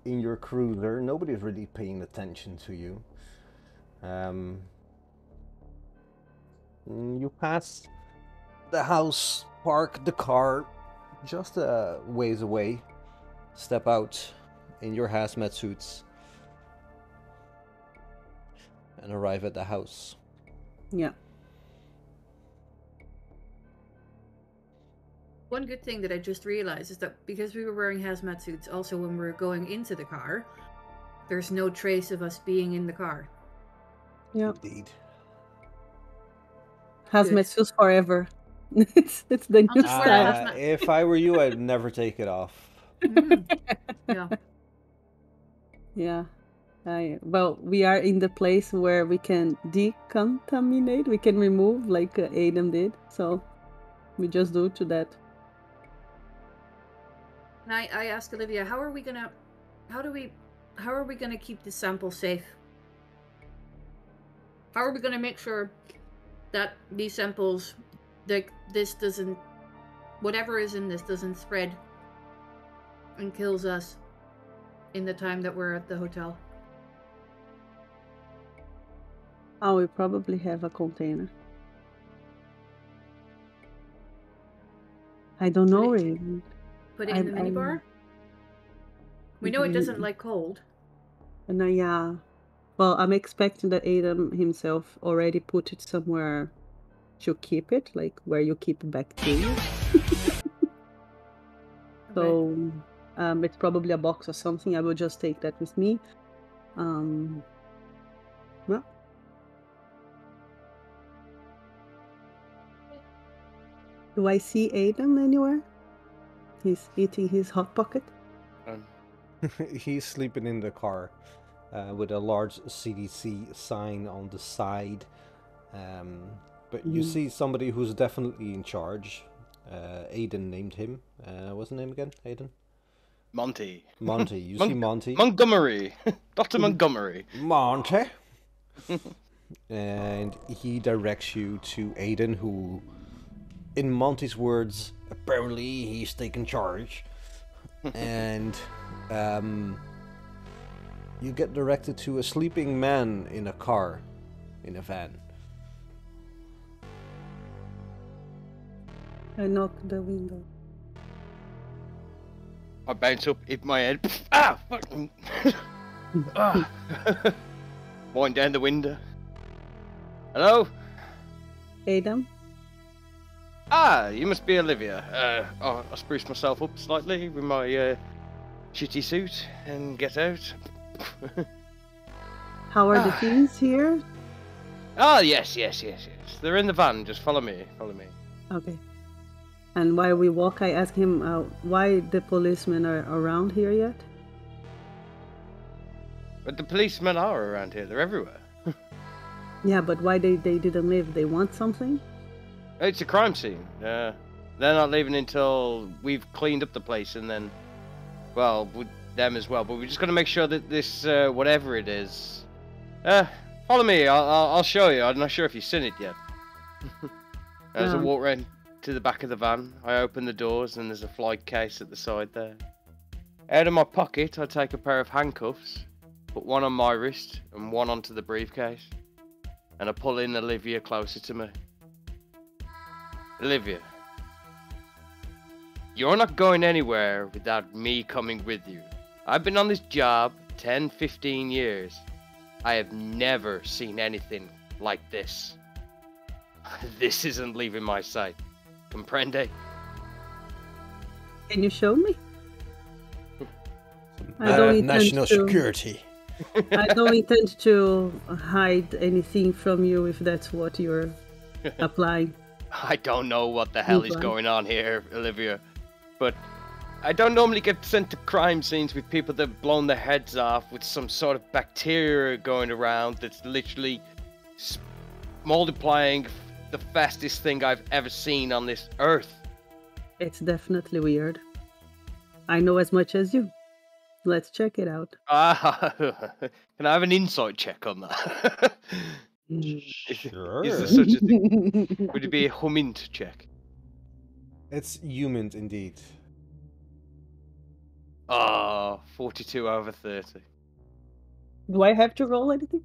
in your cruiser. Nobody's really paying attention to you. You pass the house, park the car just a ways away, step out in your hazmat suits, and arrive at the house. Yeah. One good thing that I just realized is that because we were wearing hazmat suits also when we were going into the car, there's no trace of us being in the car. Yeah. Indeed. Hazmat suits forever. it's the I'll new just wear style. hazmat. If I were you, I'd never take it off. Yeah. Yeah. Well, we are in the place where we can decontaminate. We can remove like Adam did. So we just do to that. And I asked Olivia, how are we gonna keep this sample safe? How are we gonna make sure that these samples, like this doesn't, whatever is in this doesn't spread and kills us in the time that we're at the hotel? Oh, we probably have a container. I don't know, Raven. Put it in the minibar? We know it doesn't like cold. And yeah. Well, I'm expecting that Adam himself already put it somewhere to keep it, like where you keep bacteria. So it's probably a box or something. I will just take that with me. Well. Do I see Adam anywhere? He's eating his hot pocket. He's sleeping in the car with a large CDC sign on the side. But you see somebody who's definitely in charge. Aiden named him. What's his name again? Aiden? Monty. Monty. You see Monty? Montgomery. Dr. Montgomery. Monty. And he directs you to Aiden, who, in Monty's words, apparently he's taken charge. And you get directed to a sleeping man in a car, in a van. I knock the window. I bounce up, hit my head. Ah! Fucking. Ah. Wind down the window. Hello? Adam? Ah, you must be Olivia. I spruce myself up slightly with my shitty suit and get out. How are the things here? Ah, yes. They're in the van. Just follow me. Okay. And while we walk, I ask him why the policemen are around here yet? But the policemen are around here. They're everywhere. Yeah, but why they didn't leave? They want something? It's a crime scene. They're not leaving until we've cleaned up the place, and then, well, with them as well. But we just got to make sure that this, whatever it is, follow me. I'll show you. I'm not sure if you've seen it yet. As I walk round to the back of the van, I open the doors, and there's a flight case at the side there. Out of my pocket, I take a pair of handcuffs, put one on my wrist and one onto the briefcase, and I pull in Olivia closer to me. Olivia, you're not going anywhere without me coming with you. I've been on this job 10, 15 years. I have never seen anything like this. This isn't leaving my sight. Comprende? Can you show me? I don't intend National to- security. I don't intend to hide anything from you if that's what you're applying. I don't know what the hell is Okay. going on here, Olivia, but I don't normally get sent to crime scenes with people that have blown their heads off with some sort of bacteria going around that's literally multiplying the fastest thing I've ever seen on this earth. It's definitely weird. I know as much as you. Let's check it out. Can I have an insight check on that? Sure. Is there such a thing? Would it be a humint check? It's humans indeed. 42 over 30. Do I have to roll anything?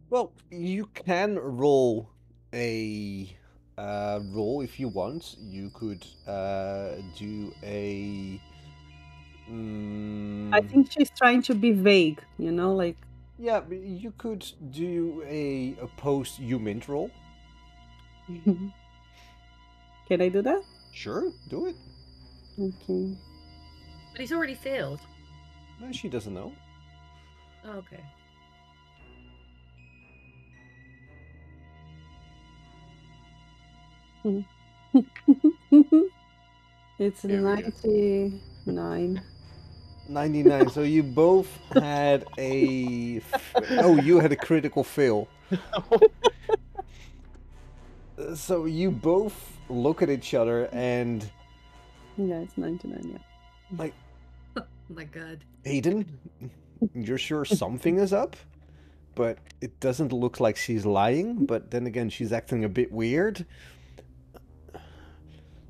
Well, you can roll a roll if you want. You could do a. I think she's trying to be vague, like. Yeah, but you could do a post-human roll. Can I do that? Sure, do it. Okay. But he's already failed. No, she doesn't know. Oh, okay. It's Here we go. 99. 99. So you both had oh, you had a critical fail. So you both look at each other and Yeah, it's 99, yeah. like, Oh my god. Aiden, you're sure something is up? But it doesn't look like she's lying, but then again, she's acting a bit weird.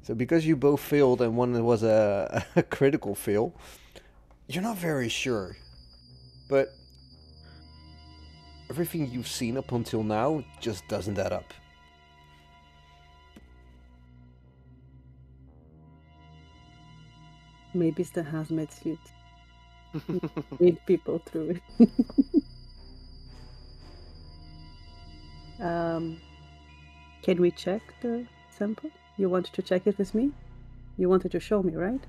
So because you both failed and one was a critical fail, you're not very sure. But everything you've seen up until now just doesn't add up. Maybe it's the hazmat suit. Read people through it. Can we check the sample? You wanted to check it with me? You wanted to show me, right?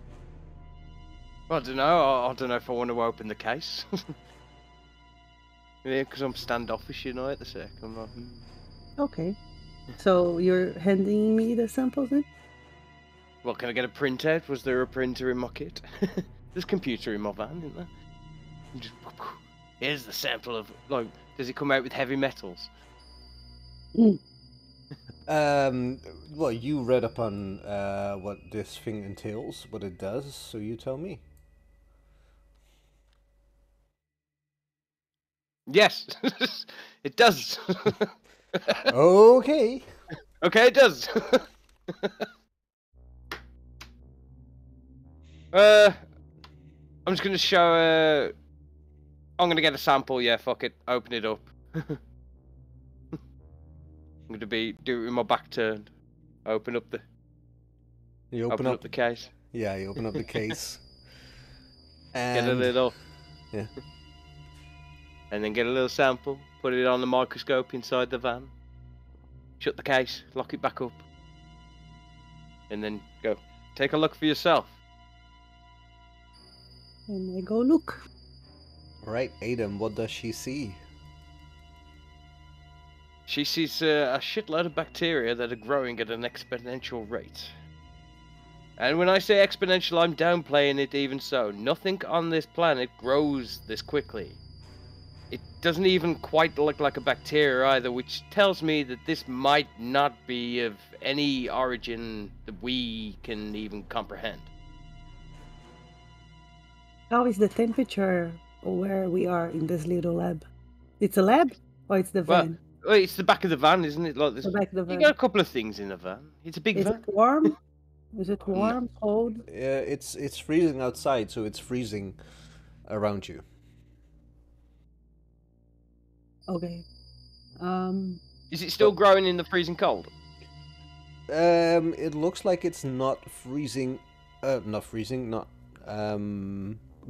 I don't know. I don't know if I want to open the case. Yeah, because I'm standoffish, at the sec. I'm like, Okay. So you're handing me the samples then? Well, can I get a printout? Was there a printer in my kit? There's a computer in my van, isn't there? You just, here's the sample of, like, does it come out with heavy metals? Well, you read up on what this thing entails, what it does, so you tell me. Yes, it does. Okay. Okay, it does. I'm just gonna show. I'm gonna get a sample. Yeah, fuck it. Open it up. I'm gonna do it with my back turned. Open up the. You Open up the case. Yeah, you open up the case. Get a And little. yeah. And then get a little sample. Put it on the microscope inside the van. Shut the case. Lock it back up. And then go. Take a look for yourself. And I go look. Right, Adam, what does she see? She sees a shitload of bacteria that are growing at an exponential rate. And when I say exponential, I'm downplaying it even so. Nothing on this planet grows this quickly. It doesn't even quite look like a bacteria either, which tells me that this might not be of any origin that we can even comprehend. How is the temperature where we are in this little lab? It's a lab or it's the Well, van? it's the back of the van, isn't it? Like, The back of the you van. got a couple of things in the van. It's a big Is van. it warm? Is it No. warm, cold? It's freezing outside, so it's freezing around you. Okay. Is it still growing in the freezing cold? It looks like it's not freezing, not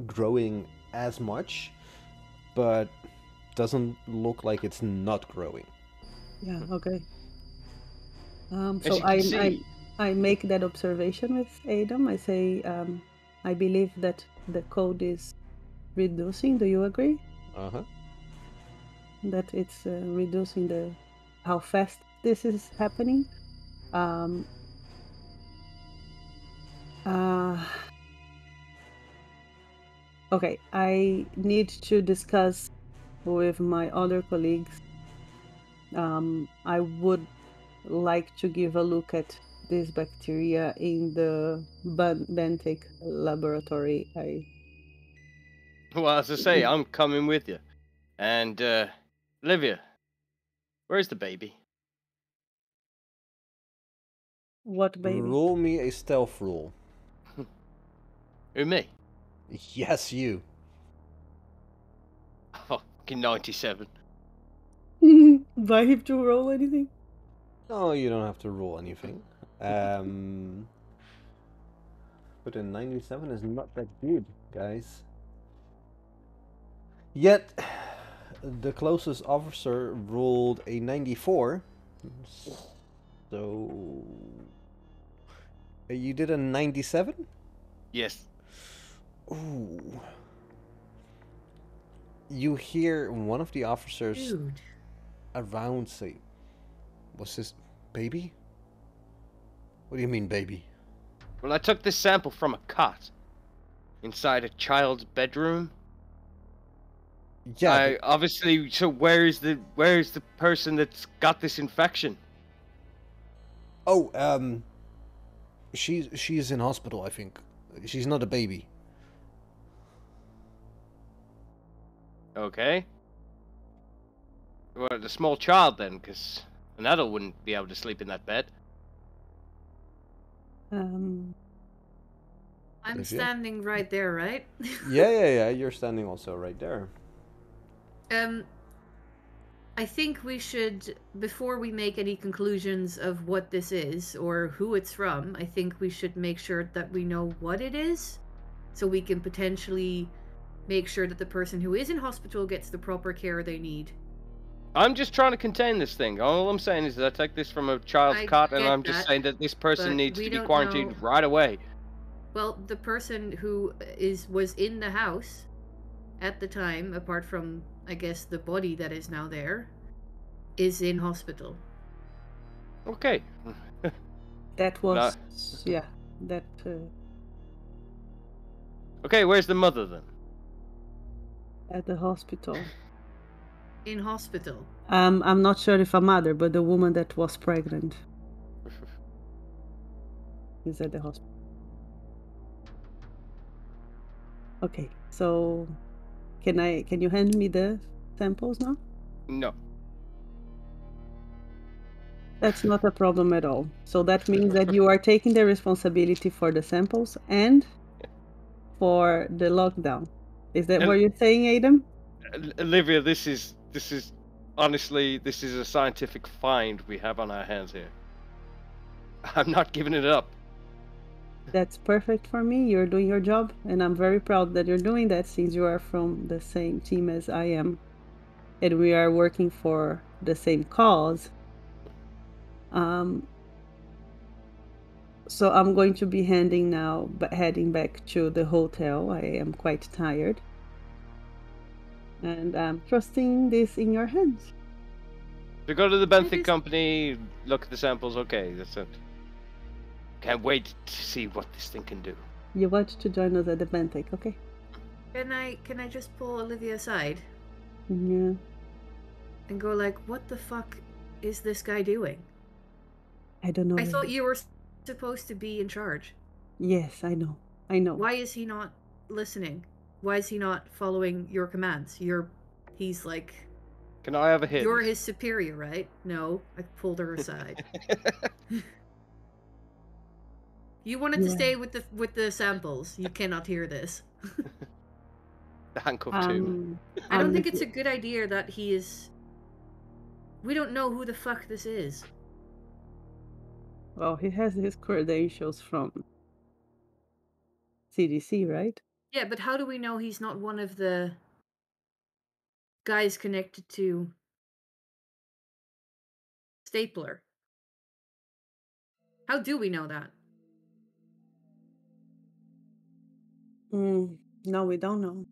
growing as much, but doesn't look like it's not growing. Yeah, okay. As So you can see, I make that observation with Adam. I say, I believe that the code is reducing. Do you agree? Uh-huh. That it's reducing how fast this is happening? Okay, I need to discuss with my other colleagues. I would like to give a look at this bacteria in the Benthic laboratory. well, as I say, I'm coming with you. And, Olivia, where's the baby? What baby? Roll me a stealth roll. Who, me? Yes, you. Oh, fucking 97. Do I have to roll anything? No, you don't have to roll anything. But a 97 is not that good, guys. Yet, the closest officer rolled a 94. So... You did a 97? Yes. Ooh. You hear one of the officers Dude. around say, "Was this baby? What do you mean, baby?" Well, I took this sample from a cot inside a child's bedroom. Yeah. Obviously. So where is the person that's got this infection? Oh, she's in hospital, I think. She's not a baby. Okay. Well, a small child then, because an adult wouldn't be able to sleep in that bed. Um, I'm Olivia? standing right there, right? Yeah. You're standing also right there. I think we should, before we make any conclusions of what this is or who it's from, I think we should make sure that we know what it is, so we can potentially make sure that the person who is in hospital gets the proper care they need. I'm just trying to contain this thing. All I'm saying is that I take this from a child's I cot, and get I'm just that, saying that this person but needs we to be don't quarantined know- right away. Well, the person who was in the house at the time, apart from, I guess, the body that is now there, is in hospital. Okay. that was, yeah, that, Okay, where's the mother then? at the hospital. In hospital. I'm not sure if a mother, but the woman that was pregnant is at the hospital. Okay, so can you hand me the samples now? No. That's not a problem at all. So that means that you are taking the responsibility for the samples and for the lockdown. Is that what you're saying, Adam? Olivia, this is honestly, this is a scientific find we have on our hands here. I'm not giving it up. That's perfect for me. You're doing your job, and I'm very proud that you're doing that since you are from the same team as I am, and we are working for the same cause. So I'm going to be heading back to the hotel. I am quite tired, and I'm trusting this in your hands. So go to the Benthic company, look at the samples. Okay, that's it. Can't wait to see what this thing can do. You want to join us at the Benthic, okay? Can I just pull Olivia aside? Yeah. and go like, what the fuck is this guy doing? I don't know. I thought you were supposed to be in charge. Yes, I know. I know. Why is he not listening? Why is he not following your commands? He's like, Can I have a hint? you're his superior, right? No, I pulled her aside. You wanted to Yeah. stay with the samples. You cannot hear this. The handcuff too. I don't think if it's a you- good idea that he is. We don't know who the fuck this is. Well, he has his credentials from CDC, right? Yeah, but how do we know he's not one of the guys connected to Stapler? How do we know that? No, we don't know.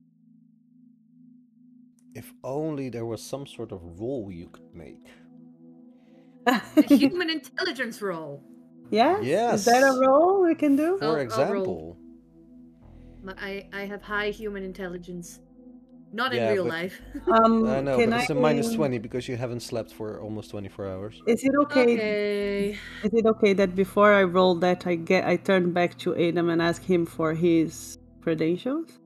If only there was some sort of rule you could make. The human intelligence role. Yes? Is that a Yes. role we can do? For I'll roll. example. I have high human intelligence. Not Yeah, in real but- life. I know, Can but it's I- a minus 20 because you haven't slept for almost 24 hours. Is it okay? Okay. Is it okay that before I roll that I turn back to Adam and ask him for his credentials?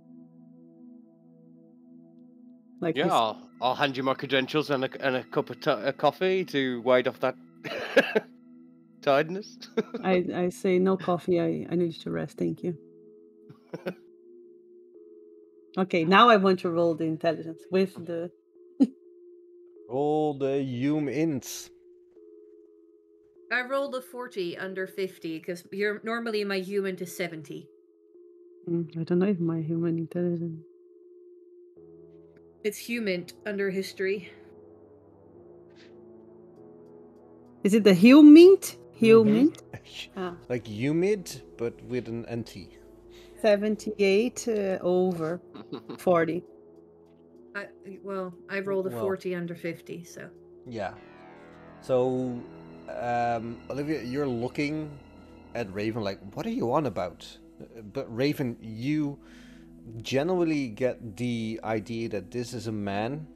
Like Yeah, his- I'll hand you my credentials and a cup of coffee to wade off that tiredness. I say no coffee. I need to rest. Thank you. Okay, now I want to roll the intelligence with the. Roll the int. I rolled a 40 under 50 because you're normally my human to 70. I don't know if my human intelligence. It's human under history. Is it the human? Human? Mhm. Like humid, but with an NT. 78 over 40. I rolled a Well. 40 under 50, so. Yeah. So, Olivia, you're looking at Raven like, what are you on about? But Raven, you generally get the idea that this is a man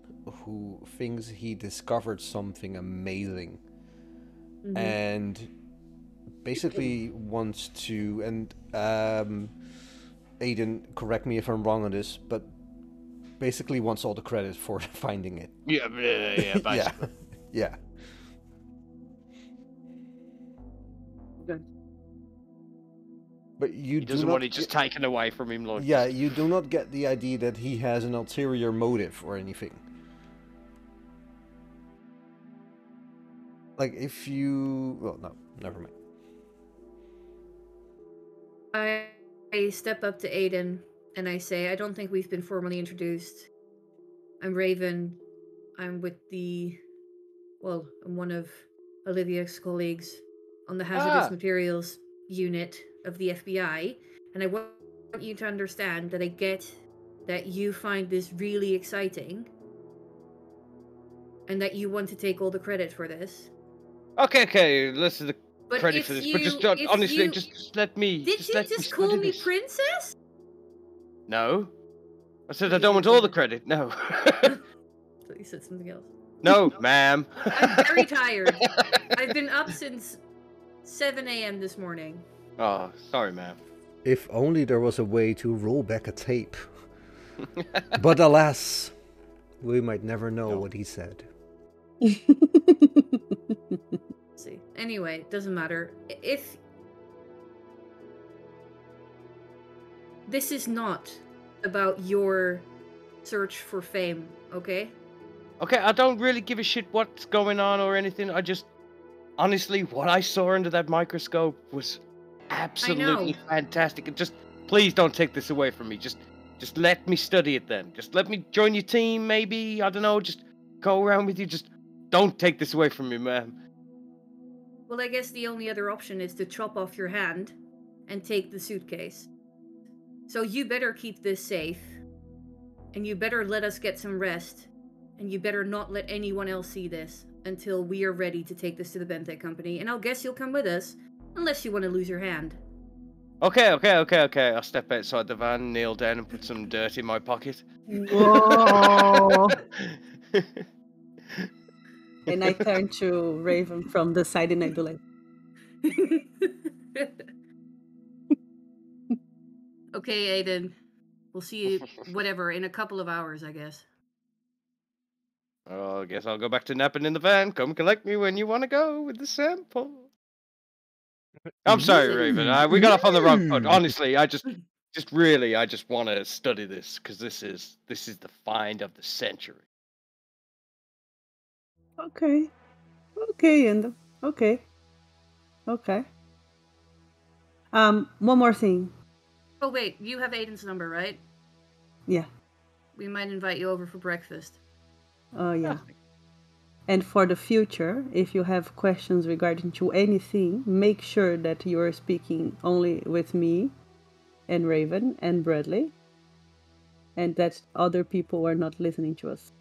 who thinks he discovered something amazing and basically wants to, and Aiden, correct me if I'm wrong on this, but basically wants all the credit for finding it. yeah, basically. Yeah. Yeah. Good. But you He do doesn't not want it just taken away from him, like. Yeah, you do not get the idea that he has an ulterior motive or anything. Like if you, well, no, never mind. I step up to Aiden and I say, I don't think we've been formally introduced. I'm Raven. I'm with I'm one of Olivia's colleagues on the hazardous materials unit of the FBI. And I want you to understand that I get that you find this really exciting and that you want to take all the credit for this. Okay, listen to the But credit if for this. you, But just if honestly, you, just let me. did you let just study call me this. princess? No. I said What I did don't you want say, all the David? credit. No. I thought you said something else. No, ma'am. I'm very tired. I've been up since 7 a.m. this morning. Oh, sorry, ma'am. If only there was a way to roll back a tape. But alas, we might never know what he said. See. Anyway, doesn't matter. If this is not about your search for fame, okay? Okay, I don't really give a shit what's going on or anything. I just, honestly, what I saw under that microscope was absolutely fantastic. And just, please don't take this away from me. Just let me study it then. Just let me join your team, maybe. I don't know. Just go around with you. Just don't take this away from me, ma'am. Well, I guess the only other option is to chop off your hand and take the suitcase. So you better keep this safe. And you better let us get some rest. And you better not let anyone else see this until we are ready to take this to the Benthic Company. And I'll guess you'll come with us, unless you want to lose your hand. Okay. I'll step outside the van, kneel down, and put some dirt in my pocket. Whoa! And I turn to Raven from the side and I do like, Okay, Aiden. We'll see you, whatever, in a couple of hours, I guess. Oh, I guess I'll go back to napping in the van. Come collect me when you want to go with the sample. I'm sorry, Raven. We got off on the wrong foot. Honestly, I just want to study this because this is the find of the century. okay, and okay. One more thing. Oh, wait, you have Aiden's number, right? Yeah. We might invite you over for breakfast. Oh, yeah. And for the future, if you have questions regarding to anything, make sure that you are speaking only with me and Raven and Bradley, and that other people are not listening to us.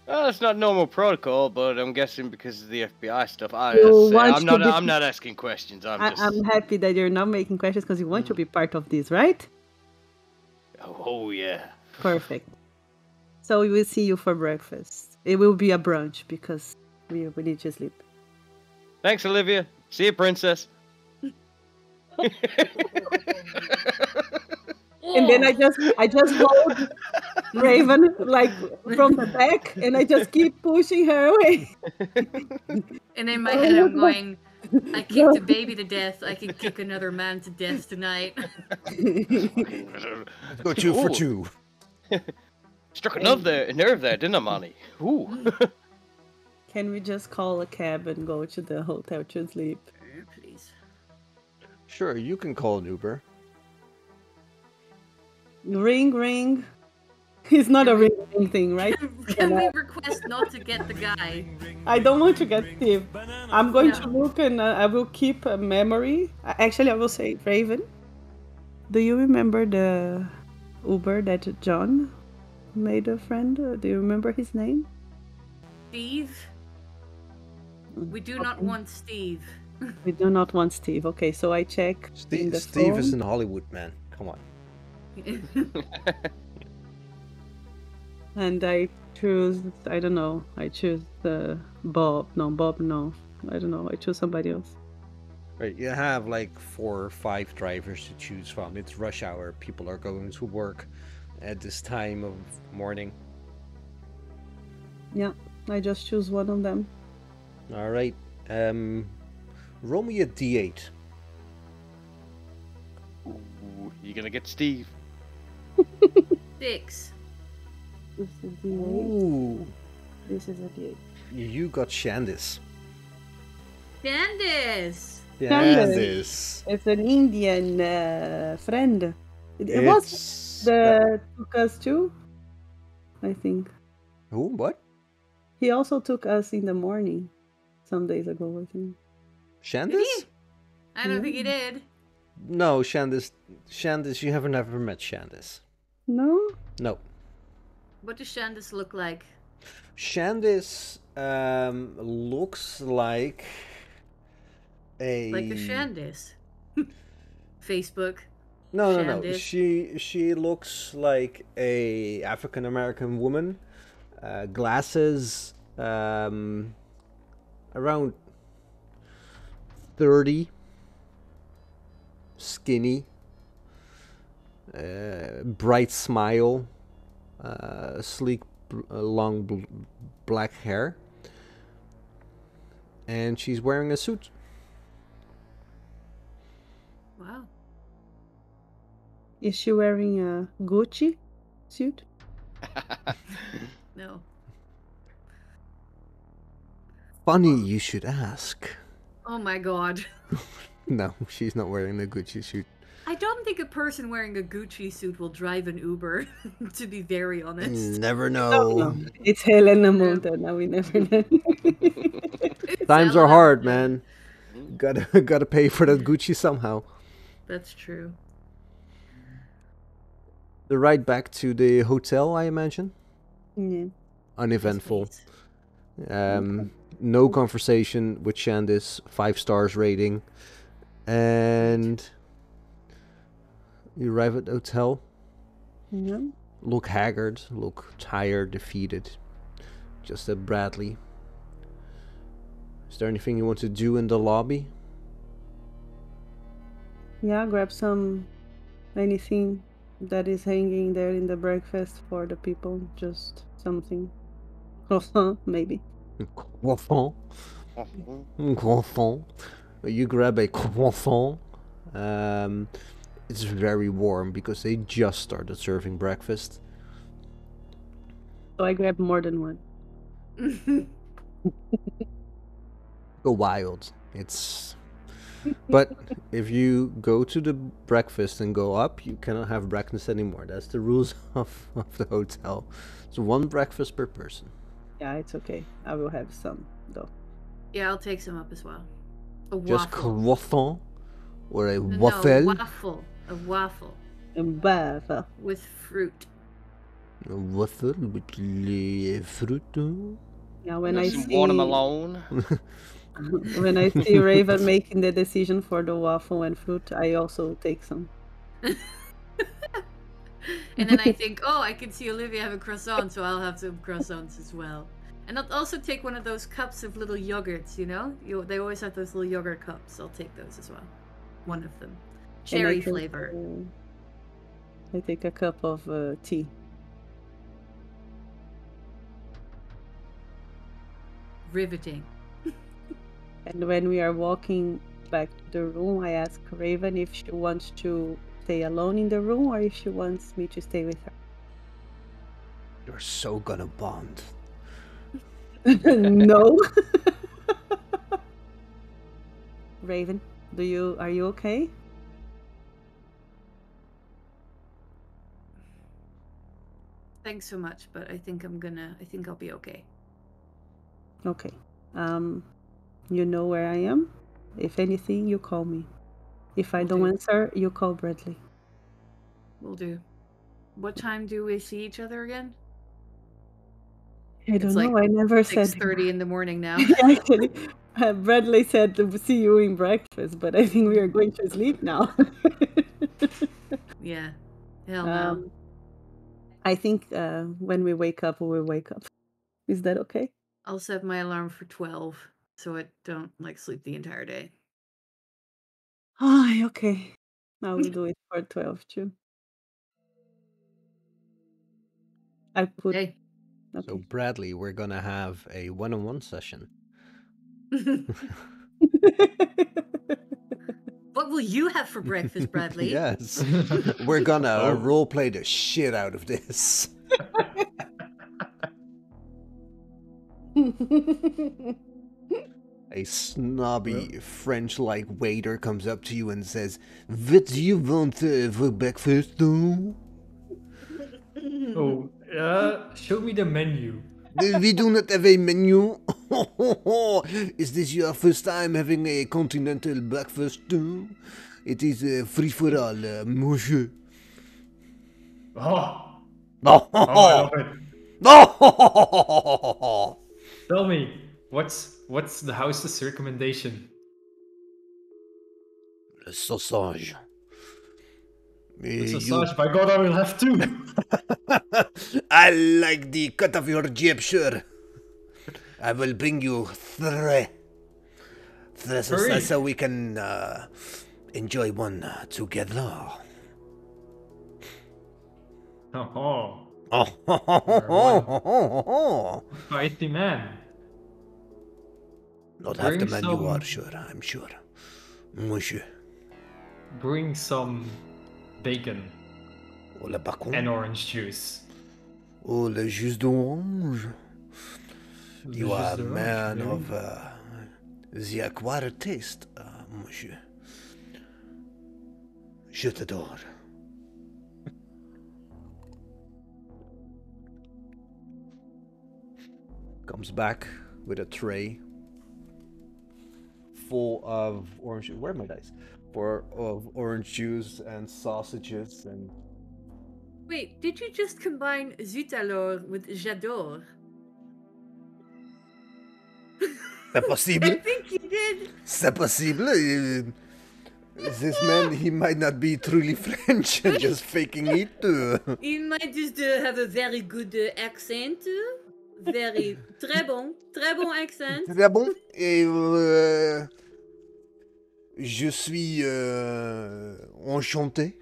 Well, it's not normal protocol, but I'm guessing because of the FBI stuff. You want to be- I'm not asking questions. I'm happy that you're not making questions because you want to be part of this, right? Oh yeah. Perfect. So we will see you for breakfast. It will be a brunch because we need to sleep. Thanks, Olivia. See you, princess. And then I just hold Raven like from the back, and I just keep pushing her away. And in my head, I'm going, I kicked a baby to death. I can kick another man to death tonight. Let's go 2 for 2. Struck a nerve there, didn't I, Monty? Ooh. Can we just call a cab and go to the hotel to sleep? Please. Sure, you can call an Uber. Ring, ring. It's not a ring thing, right? Can we request not to get the guy? I don't want to get Steve. I'm going to look and I will keep a memory. Actually, I will say, Raven, do you remember the Uber that John made a friend? Do you remember his name? Steve? We do not want Steve. We do not want Steve. Okay, so I check. Steve is in Hollywood, man. Come on. And I choose, I don't know, I choose Bob. No, Bob, no. I don't know, I choose somebody else. Right, you have like 4 or 5 drivers to choose from. It's rush hour. People are going to work at this time of morning. Yeah, I just choose one of them. All right. Roll me a D8. Ooh, you gonna get Steve? 6. This is a D8. Ooh. This is a D8. You got Shandis. Candice! Shandis. It's an Indian friend. It was the took us too, I think. Who? What? He also took us in the morning, some days ago, I think. Shandis? I don't think he did. No, Shandis. Shandis, you haven't ever met Shandis. No? No. What does Shandis look like? Shandis looks like a... Like a Shandis. Facebook. No. Shandis. She looks like a African American woman. Glasses. Around 30. Skinny. Bright smile. Sleek, long black hair. And she's wearing a suit. Wow. Is she wearing a Gucci suit? No. Funny you should ask. Oh my god. No, she's not wearing a Gucci suit. I don't think a person wearing a Gucci suit will drive an Uber, to be very honest. Never know. No. It's Helena Montana, we never know. Times are hard, man. Gotta pay for that Gucci somehow. That's true. The ride back to the hotel, I imagine. Yeah. Uneventful. No conversation with Shandis. 5 stars rating. And You arrive at the hotel. Yeah. Look haggard, look tired, defeated. Just at Bradley. Is there anything you want to do in the lobby? Yeah, grab anything that is hanging there in the breakfast for the people. Just something. Croissant, maybe. Croissant. Croissant. You grab a croissant. It's very warm because they just started serving breakfast. So I grab more than one. Go wild. But if you go to the breakfast and go up, you cannot have breakfast anymore. That's the rules of the hotel. So one breakfast per person. Yeah, it's okay. I will have some though. Yeah, I'll take some up as well. A Just waffle. croissant or a No, waffle. waffle. A waffle A waffle. with fruit. A waffle with fruit. Yeah, when I Some see watermelon. when I see Raven making the decision for the waffle and fruit, I also take some. And then I think, oh, I can see Olivia have a croissant, so I'll have some croissants as well. And I'll also take one of those cups of little yogurts, you know? They always have those little yogurt cups. I'll take those as well. One of them. And I Cherry take, flavor. I take a cup of tea. Riveting. And when we are walking back to the room, I ask Raven if she wants to stay alone in the room or if she wants me to stay with her. You're so gonna bond. No. Raven, are you okay? Thanks so much, but I think I'll be okay. Okay. You know where I am. If anything, you call me. If I don't answer, you call Bradley. Will do. What time do we see each other again? I don't It's like know. I never said. 6:30 in the morning now. Actually, Bradley said to see you in breakfast, but I think we are going to sleep now. Yeah. Hell no. I think when we wake up, we will wake up. Is that okay? I'll set my alarm for 12 so I don't sleep the entire day. Oh, okay. I will do it for 12 too. I put. Hey. Okay. So Bradley, we're gonna have a one-on-one session. What will you have for breakfast, Bradley? Yes. We're gonna roleplay the shit out of this. A snobby French-like waiter comes up to you and says, "What do you want for breakfast, though?" Oh, show me the menu. We do not have a menu. Is this your first time having a continental breakfast, though? It is free for all, monsieur. Oh, Oh, I love it. oh. Tell me, what's the house's recommendation? Le sausage. The sausage, by God, I will have two. I like the cut of your jib, sure. I will bring you three. So we can enjoy one together. Oh, Oh. feisty man. Not half the man you are, sure, I'm sure. Monsieur. Bring some bacon Oh, le bacon. and orange juice. Oh, le jus d'orange. You are a Just man orange, of the acquired taste, monsieur. Je t'adore. Comes back with a tray full of orange. Where are my dice? Of orange juice and sausages and. Wait, did you just combine Zut alors with J'adore? C'est possible. I think you did. C'est possible. This man, he might not be truly French and just faking it. He might just have a very good accent. Very très bon accent. Très bon. Et je suis enchanté.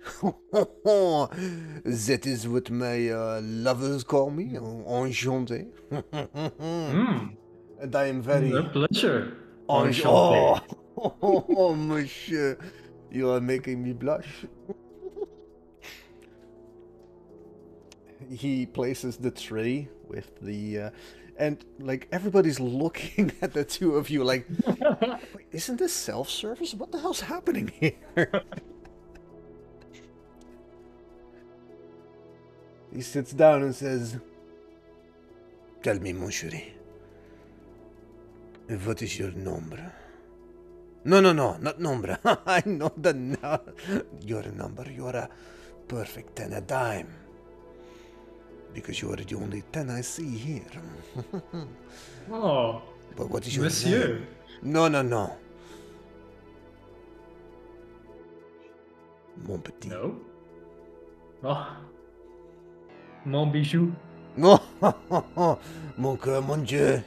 That is what my lovers call me. Enchanté. And I am very. A pleasure. Oh, Enchanté. oh, monsieur, you are making me blush. He places the tray with the, and like everybody's looking at the two of you like, wait, isn't this self-service? What the hell's happening here? He sits down and says, "Tell me, mon chéri, what is your number?" No, not number. I know your number. You're a perfect 10 a dime. Because you are the only 10 I see here. Oh, But what is your monsieur. name? No. Mon petit. No. Oh. Mon bijou. No, mon cœur, mon Dieu.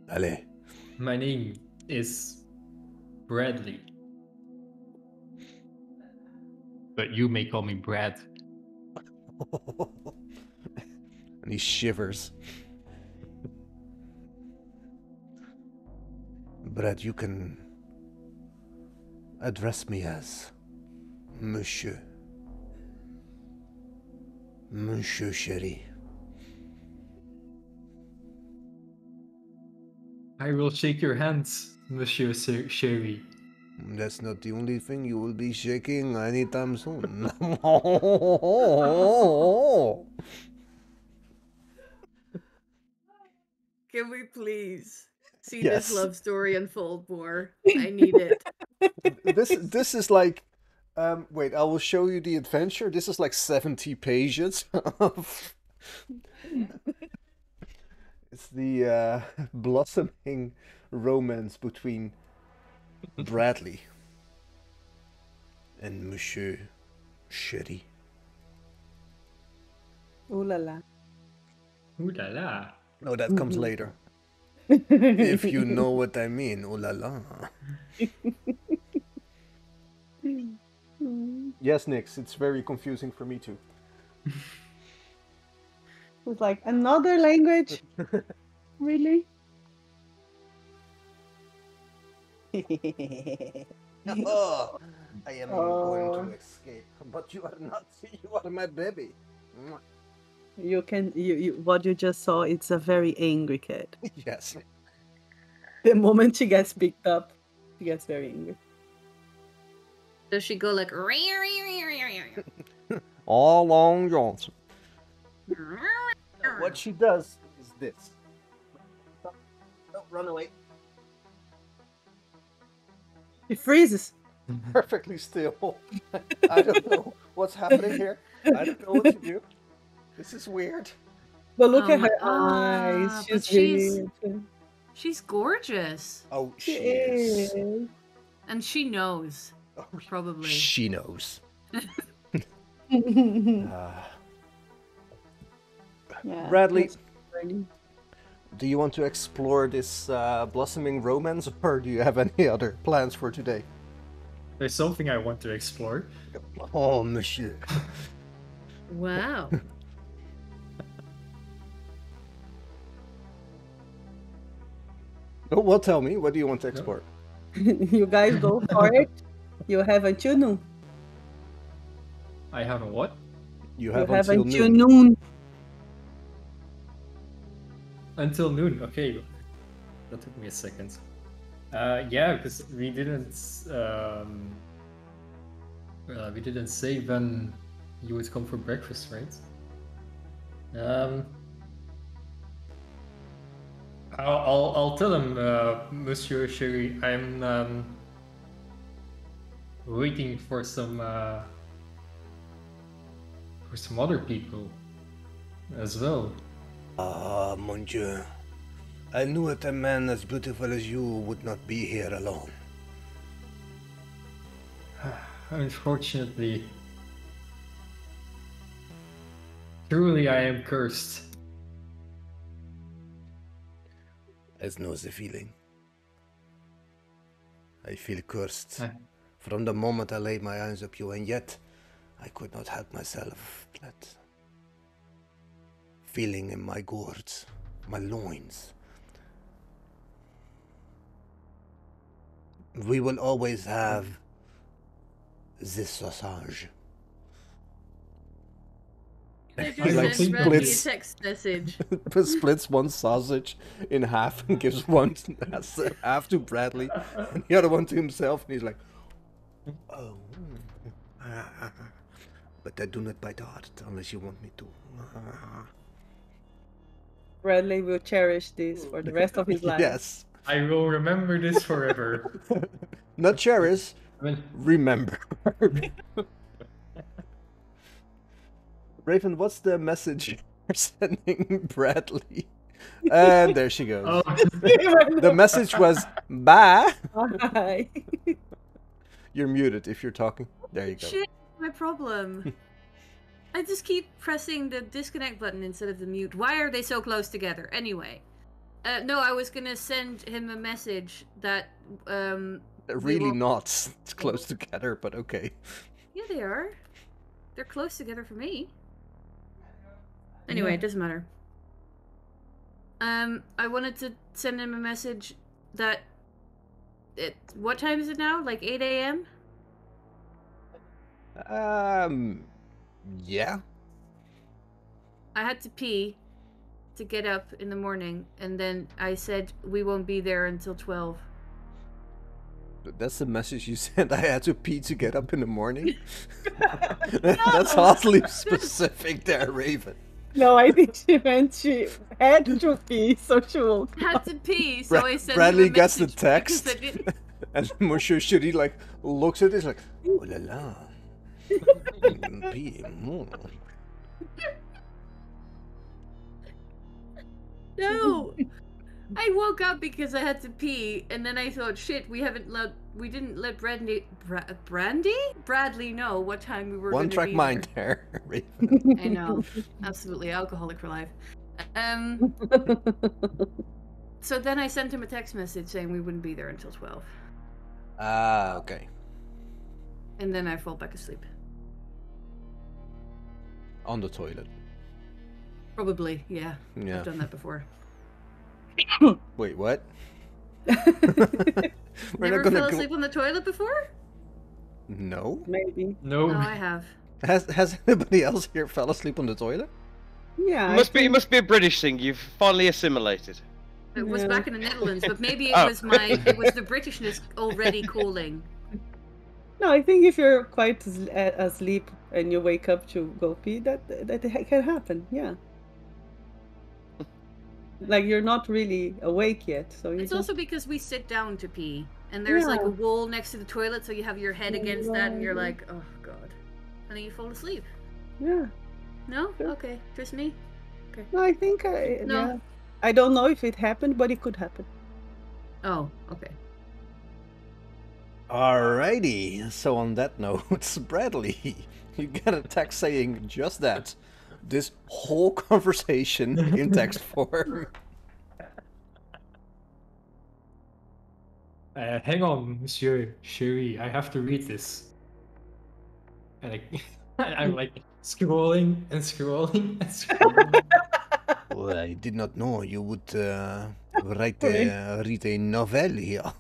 Allez. My name is Bradley. But you may call me Brad. And he shivers. Brad, you can address me as Monsieur. Monsieur Chéri. I will shake your hands, Monsieur Sherry. That's not the only thing you will be shaking anytime soon. Can we please see Yes. this love story unfold more? I need it. This is like, wait, I will show you the adventure. This is like 70 pages of. It's the blossoming romance between Bradley and Monsieur Chéri. Ooh la la. Ooh la la. No, that comes later. If you know what I mean, oh la la. Yes, Nix, it's very confusing for me too. It's like another language. Really? Oh, I am going Oh. to escape, but you are not. You are my baby. You can what you just saw, it's a very angry cat. Yes. The moment she gets picked up, she gets very angry. Does she go like? All along Johnson. What she does is this. Don't run away. She freezes. Perfectly still. I don't know what's happening here. I don't know what to do. This is weird. But look Oh at my- her ah, eyes. but She's She's gorgeous, Oh, she she is. is. and she knows Oh, probably. she knows. Yeah, Bradley, that's pretty. do you want to explore this blossoming romance, or do you have any other plans for today? There's something I want to explore. Oh, monsieur. Wow. Oh, well, tell me, what do you want to explore? You guys go for it. You have until noon. I have a what? You You have have until until noon. noon. Until noon. Okay, that took me a second. Yeah, because we didn't say when you would come for breakfast, right? I'll tell him, Monsieur Sherry, I'm waiting for some other people as well. Ah, mon Dieu. I knew that a man as beautiful as you would not be here alone. Unfortunately, truly I am cursed. I know the feeling. I feel cursed. Uh, From the moment I laid my eyes up you, and yet I could not help myself. That feeling in my gourds, my loins. We will always have this sausage. They I don't just sent think Bradley a splits. text message. Splits one sausage in half and gives one half to Bradley and the other one to himself, and he's like, "Oh, but I do not bite hard unless you want me to." Bradley will cherish this for the rest of his life. Yes, I will remember this forever. not cherish, I mean, remember. Raven, what's the message you're sending Bradley? And there she goes. oh, The message was, "Bye." Bye. You're muted if you're talking. There you go. Shit, my problem. I just keep pressing the disconnect button instead of the mute. Why are they so close together? Anyway. No, I was gonna send him a message that, Really will- not close together, but okay. Yeah, they are. They're close together for me. Anyway, Yeah. it doesn't matter. I wanted to send him a message that... What time is it now? Like 8 a.m.? Yeah. I had to pee to get up in the morning, and then I said we won't be there until 12. That's the message you sent. I had to pee to get up in the morning. That's oddly specific there, Raven. No, I think she meant she had to pee, so she will. Had to pee, so I sent Bradley him a gets the message because text, I didn't... and Monsieur Shitty like looks at it like, "Oh la la, pee." No! I woke up because I had to pee, and then I thought, shit, we didn't let Bradley know what time we were One gonna track be mind there. there, Raven. I know. Absolutely alcoholic for life. So then I sent him a text message saying we wouldn't be there until 12. Ah, okay. And then I fall back asleep. On the toilet. Probably, yeah. Yeah. I've done that before. Wait, what? Never fell asleep on the toilet before? No. Maybe. no. Oh, I have. Has anybody else here fell asleep on the toilet? Yeah. It must be a British thing. You've finally assimilated. It was Yeah. back in the Netherlands, but maybe it Oh. was the Britishness already calling. No, I think if you're quite asleep and you wake up to go pee, that can happen. Yeah. Like you're not really awake yet, so you It's just... also because we sit down to pee, and there's like a Yeah. wall next to the toilet, so you have your head against that, and you're like, oh god, and then you fall asleep. Yeah. No, Sure. okay, just me. No, I think No. yeah. I don't know if it happened, but it could happen. Oh, okay. Alrighty. So on that note, Bradley, you get a text saying just that. This whole conversation in text form. Hang on, Monsieur Cherie, I have to read this. And I'm like scrolling and scrolling and scrolling. Well, I did not know you would read a novel here.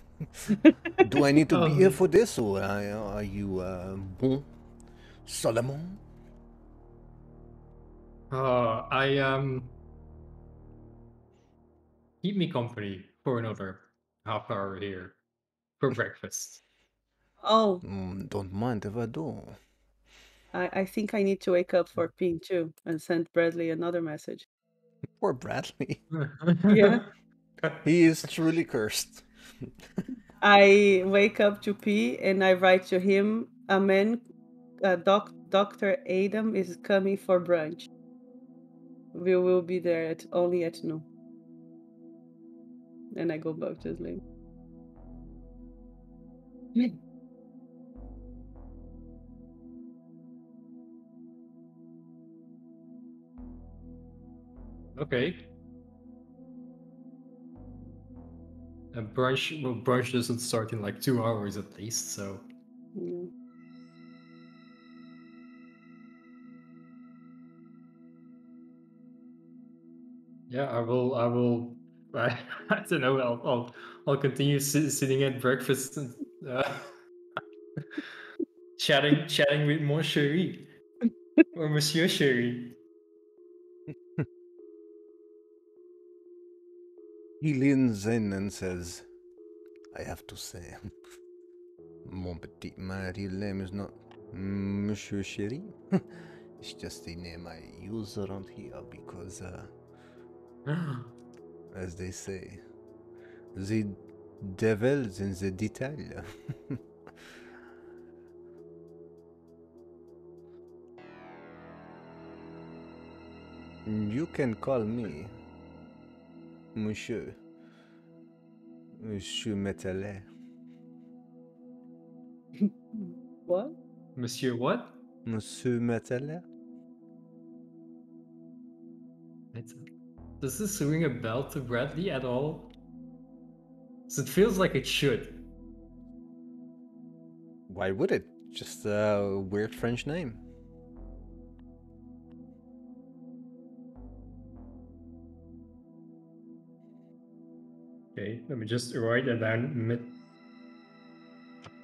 Do I need to be here for this, or are you bon, Solomon? Keep me company for another half hour here for breakfast. Oh, Don't mind if I do. I think I need to wake up for peeing too and send Bradley another message. Poor Bradley. Yeah. He is truly cursed. I wake up to pee and I write to him, Amen. Dr. Adam is coming for brunch. We will be there only at noon. And I go back to sleep. Okay. Brunch doesn't start in like 2 hours at least, so. Yeah. Yeah, I will. I don't know. I'll continue sitting at breakfast and chatting with Mon Chéri or Monsieur Chéri. He leans in and says, I have to say, mon petit, my real name is not Monsieur Chéri. It's just the name I use around here because, as they say, the devil's in the detail. You can call me Monsieur Metallet. What? Monsieur what? Monsieur Metallet? Does this ring a bell to Bradley at all? So it feels like it should. Why would it? Just a weird French name. Okay, let me just write it down.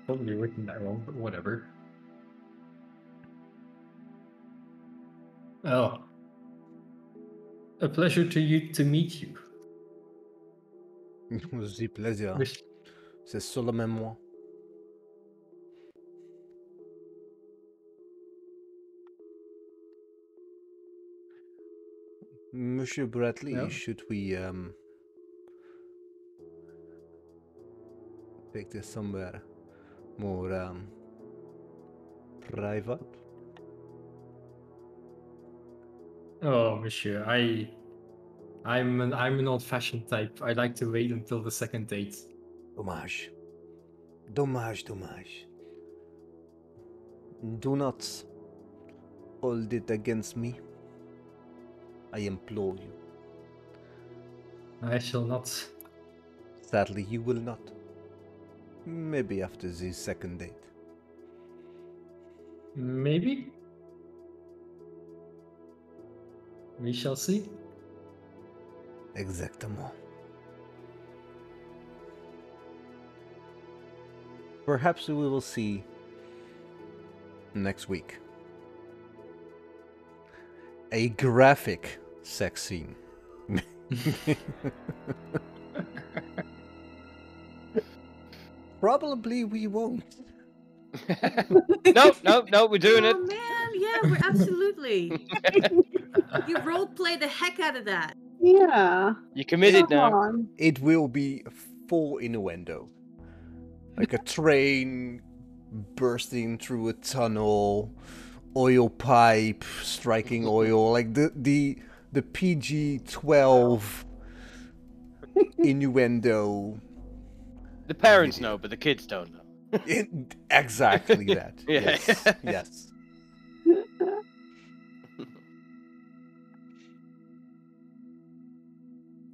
Probably written that wrong, but whatever. Oh. A pleasure to meet you. The plaisir. Wish- C'est seulement moi. Monsieur Bradley, Yeah. should we take this somewhere more private? Oh, monsieur, I'm an old-fashioned type. I like to wait until the second date. Dommage. Dommage, dommage. Do not hold it against me. I implore you. I shall not. Sadly, you will not. Maybe after the second date. Maybe. We shall see. Exactement. Perhaps we will see next week a graphic sex scene. Probably we won't. No, we're doing it. Oh man, yeah, we're absolutely. You role play the heck out of that. Yeah. You committed Come now. on. It will be full innuendo. Like a train bursting through a tunnel, oil pipe striking oil, like the PG-12 innuendo. The parents know, but the kids don't know. Exactly that. Yeah. Yes. Yes.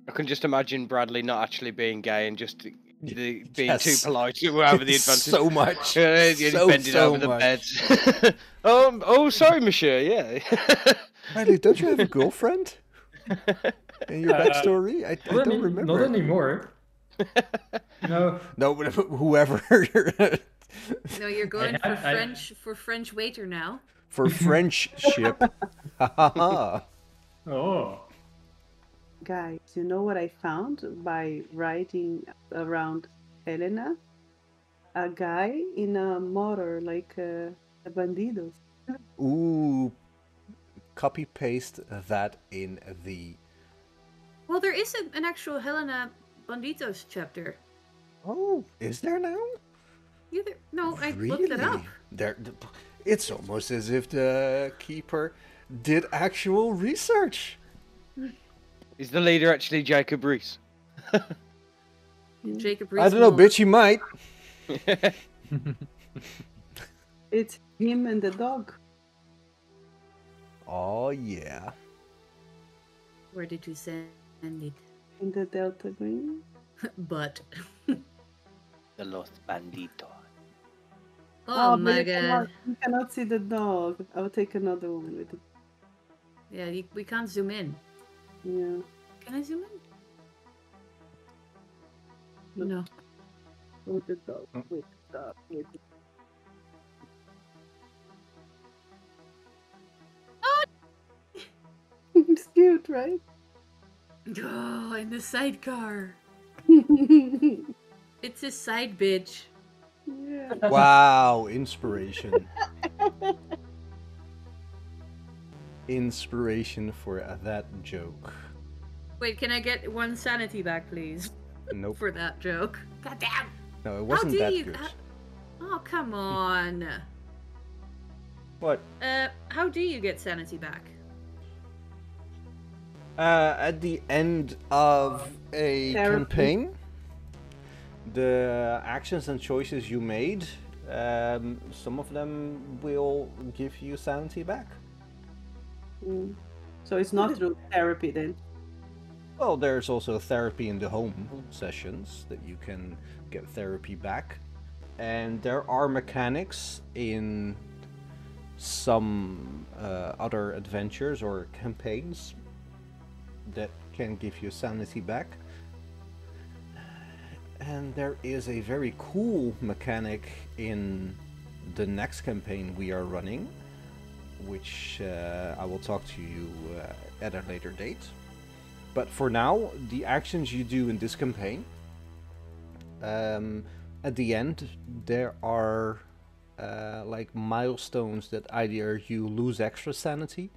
I can just imagine Bradley not actually being gay and just being Yes. too polite to have the advantage. So much. Bending so over the much. bed. Oh, sorry, monsieur. Yeah. Riley, don't you have a girlfriend? In your backstory? I don't remember. Not anymore. No. No, but whoever. No, you're going I- for French waiter now. For friendship. Ha ha ha. Oh. Guys, you know what I found by riding around Helena? A guy in a motor, like a bandidos. Ooh. Copy paste that in the. Well, there is an actual Helena Banditos chapter. Oh, is there now? No, I looked it up. There, it's almost as if the keeper did actual research. Is the leader actually Jacob Reese? Jacob I don't know, Rees-Mogg. bitch. You might. It's him and the dog. Oh yeah. Where did you send it? In the Delta Green. But. The Los Banditos. Oh but my you god. cannot see the dog. I'll take another one with it. Yeah, we can't zoom in. Yeah. Can I zoom in? No. With the dog. With the dog. With the... It's cute, right? Oh, in the sidecar. Yeah. It's a side bitch. Wow, inspiration. Inspiration for that joke. Wait, can I get 1 sanity back, please? Nope. For that joke. God damn! No, it wasn't that good. Oh, come on. What? How do you get sanity back? At the end of a Therapy. campaign, the actions and choices you made, some of them will give you sanity back. So it's not through therapy then. Well, there's also therapy in the home sessions that you can get therapy back. And there are mechanics in some other adventures or campaigns that can give you sanity back. And there is a very cool mechanic in the next campaign we are running, which I will talk to you at a later date. But for now, the actions you do in this campaign, at the end, there are like milestones that either you lose extra sanity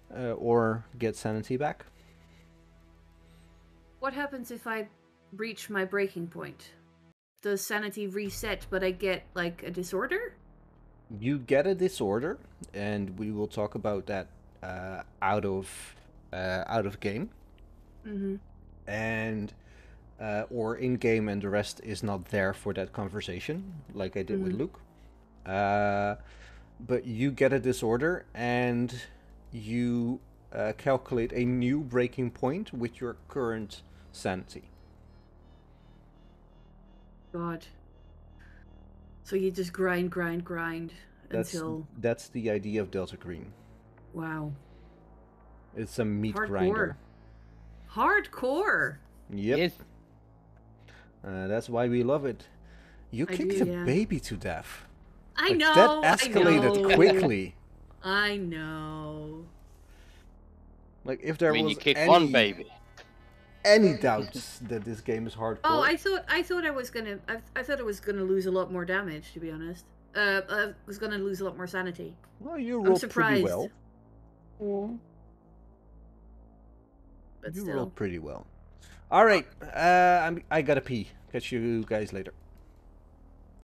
or get sanity back. What happens if I reach my breaking point? Does sanity reset, but I get, like, a disorder? You get a disorder, and we will talk about that out of game. Mm-hmm. And or in game, and the rest is not there for that conversation, like I did with Luke. But you get a disorder, and you calculate a new breaking point with your current sanity. God. So you just grind until... That's the idea of Delta Green. Wow. It's a meat Hardcore. grinder. Hardcore! Yep. Yes. That's why we love it. You kicked a yeah. baby to death. I Like, know! that escalated I know. quickly. I know. Like, if there I mean, was you kicked one baby. any doubts that this game is hardcore. Oh, I thought I was gonna lose a lot more damage, to be honest. I was gonna lose a lot more sanity. Well, you I'm rolled surprised. pretty well. But You still. rolled pretty well. All right, I gotta pee. Catch you guys later.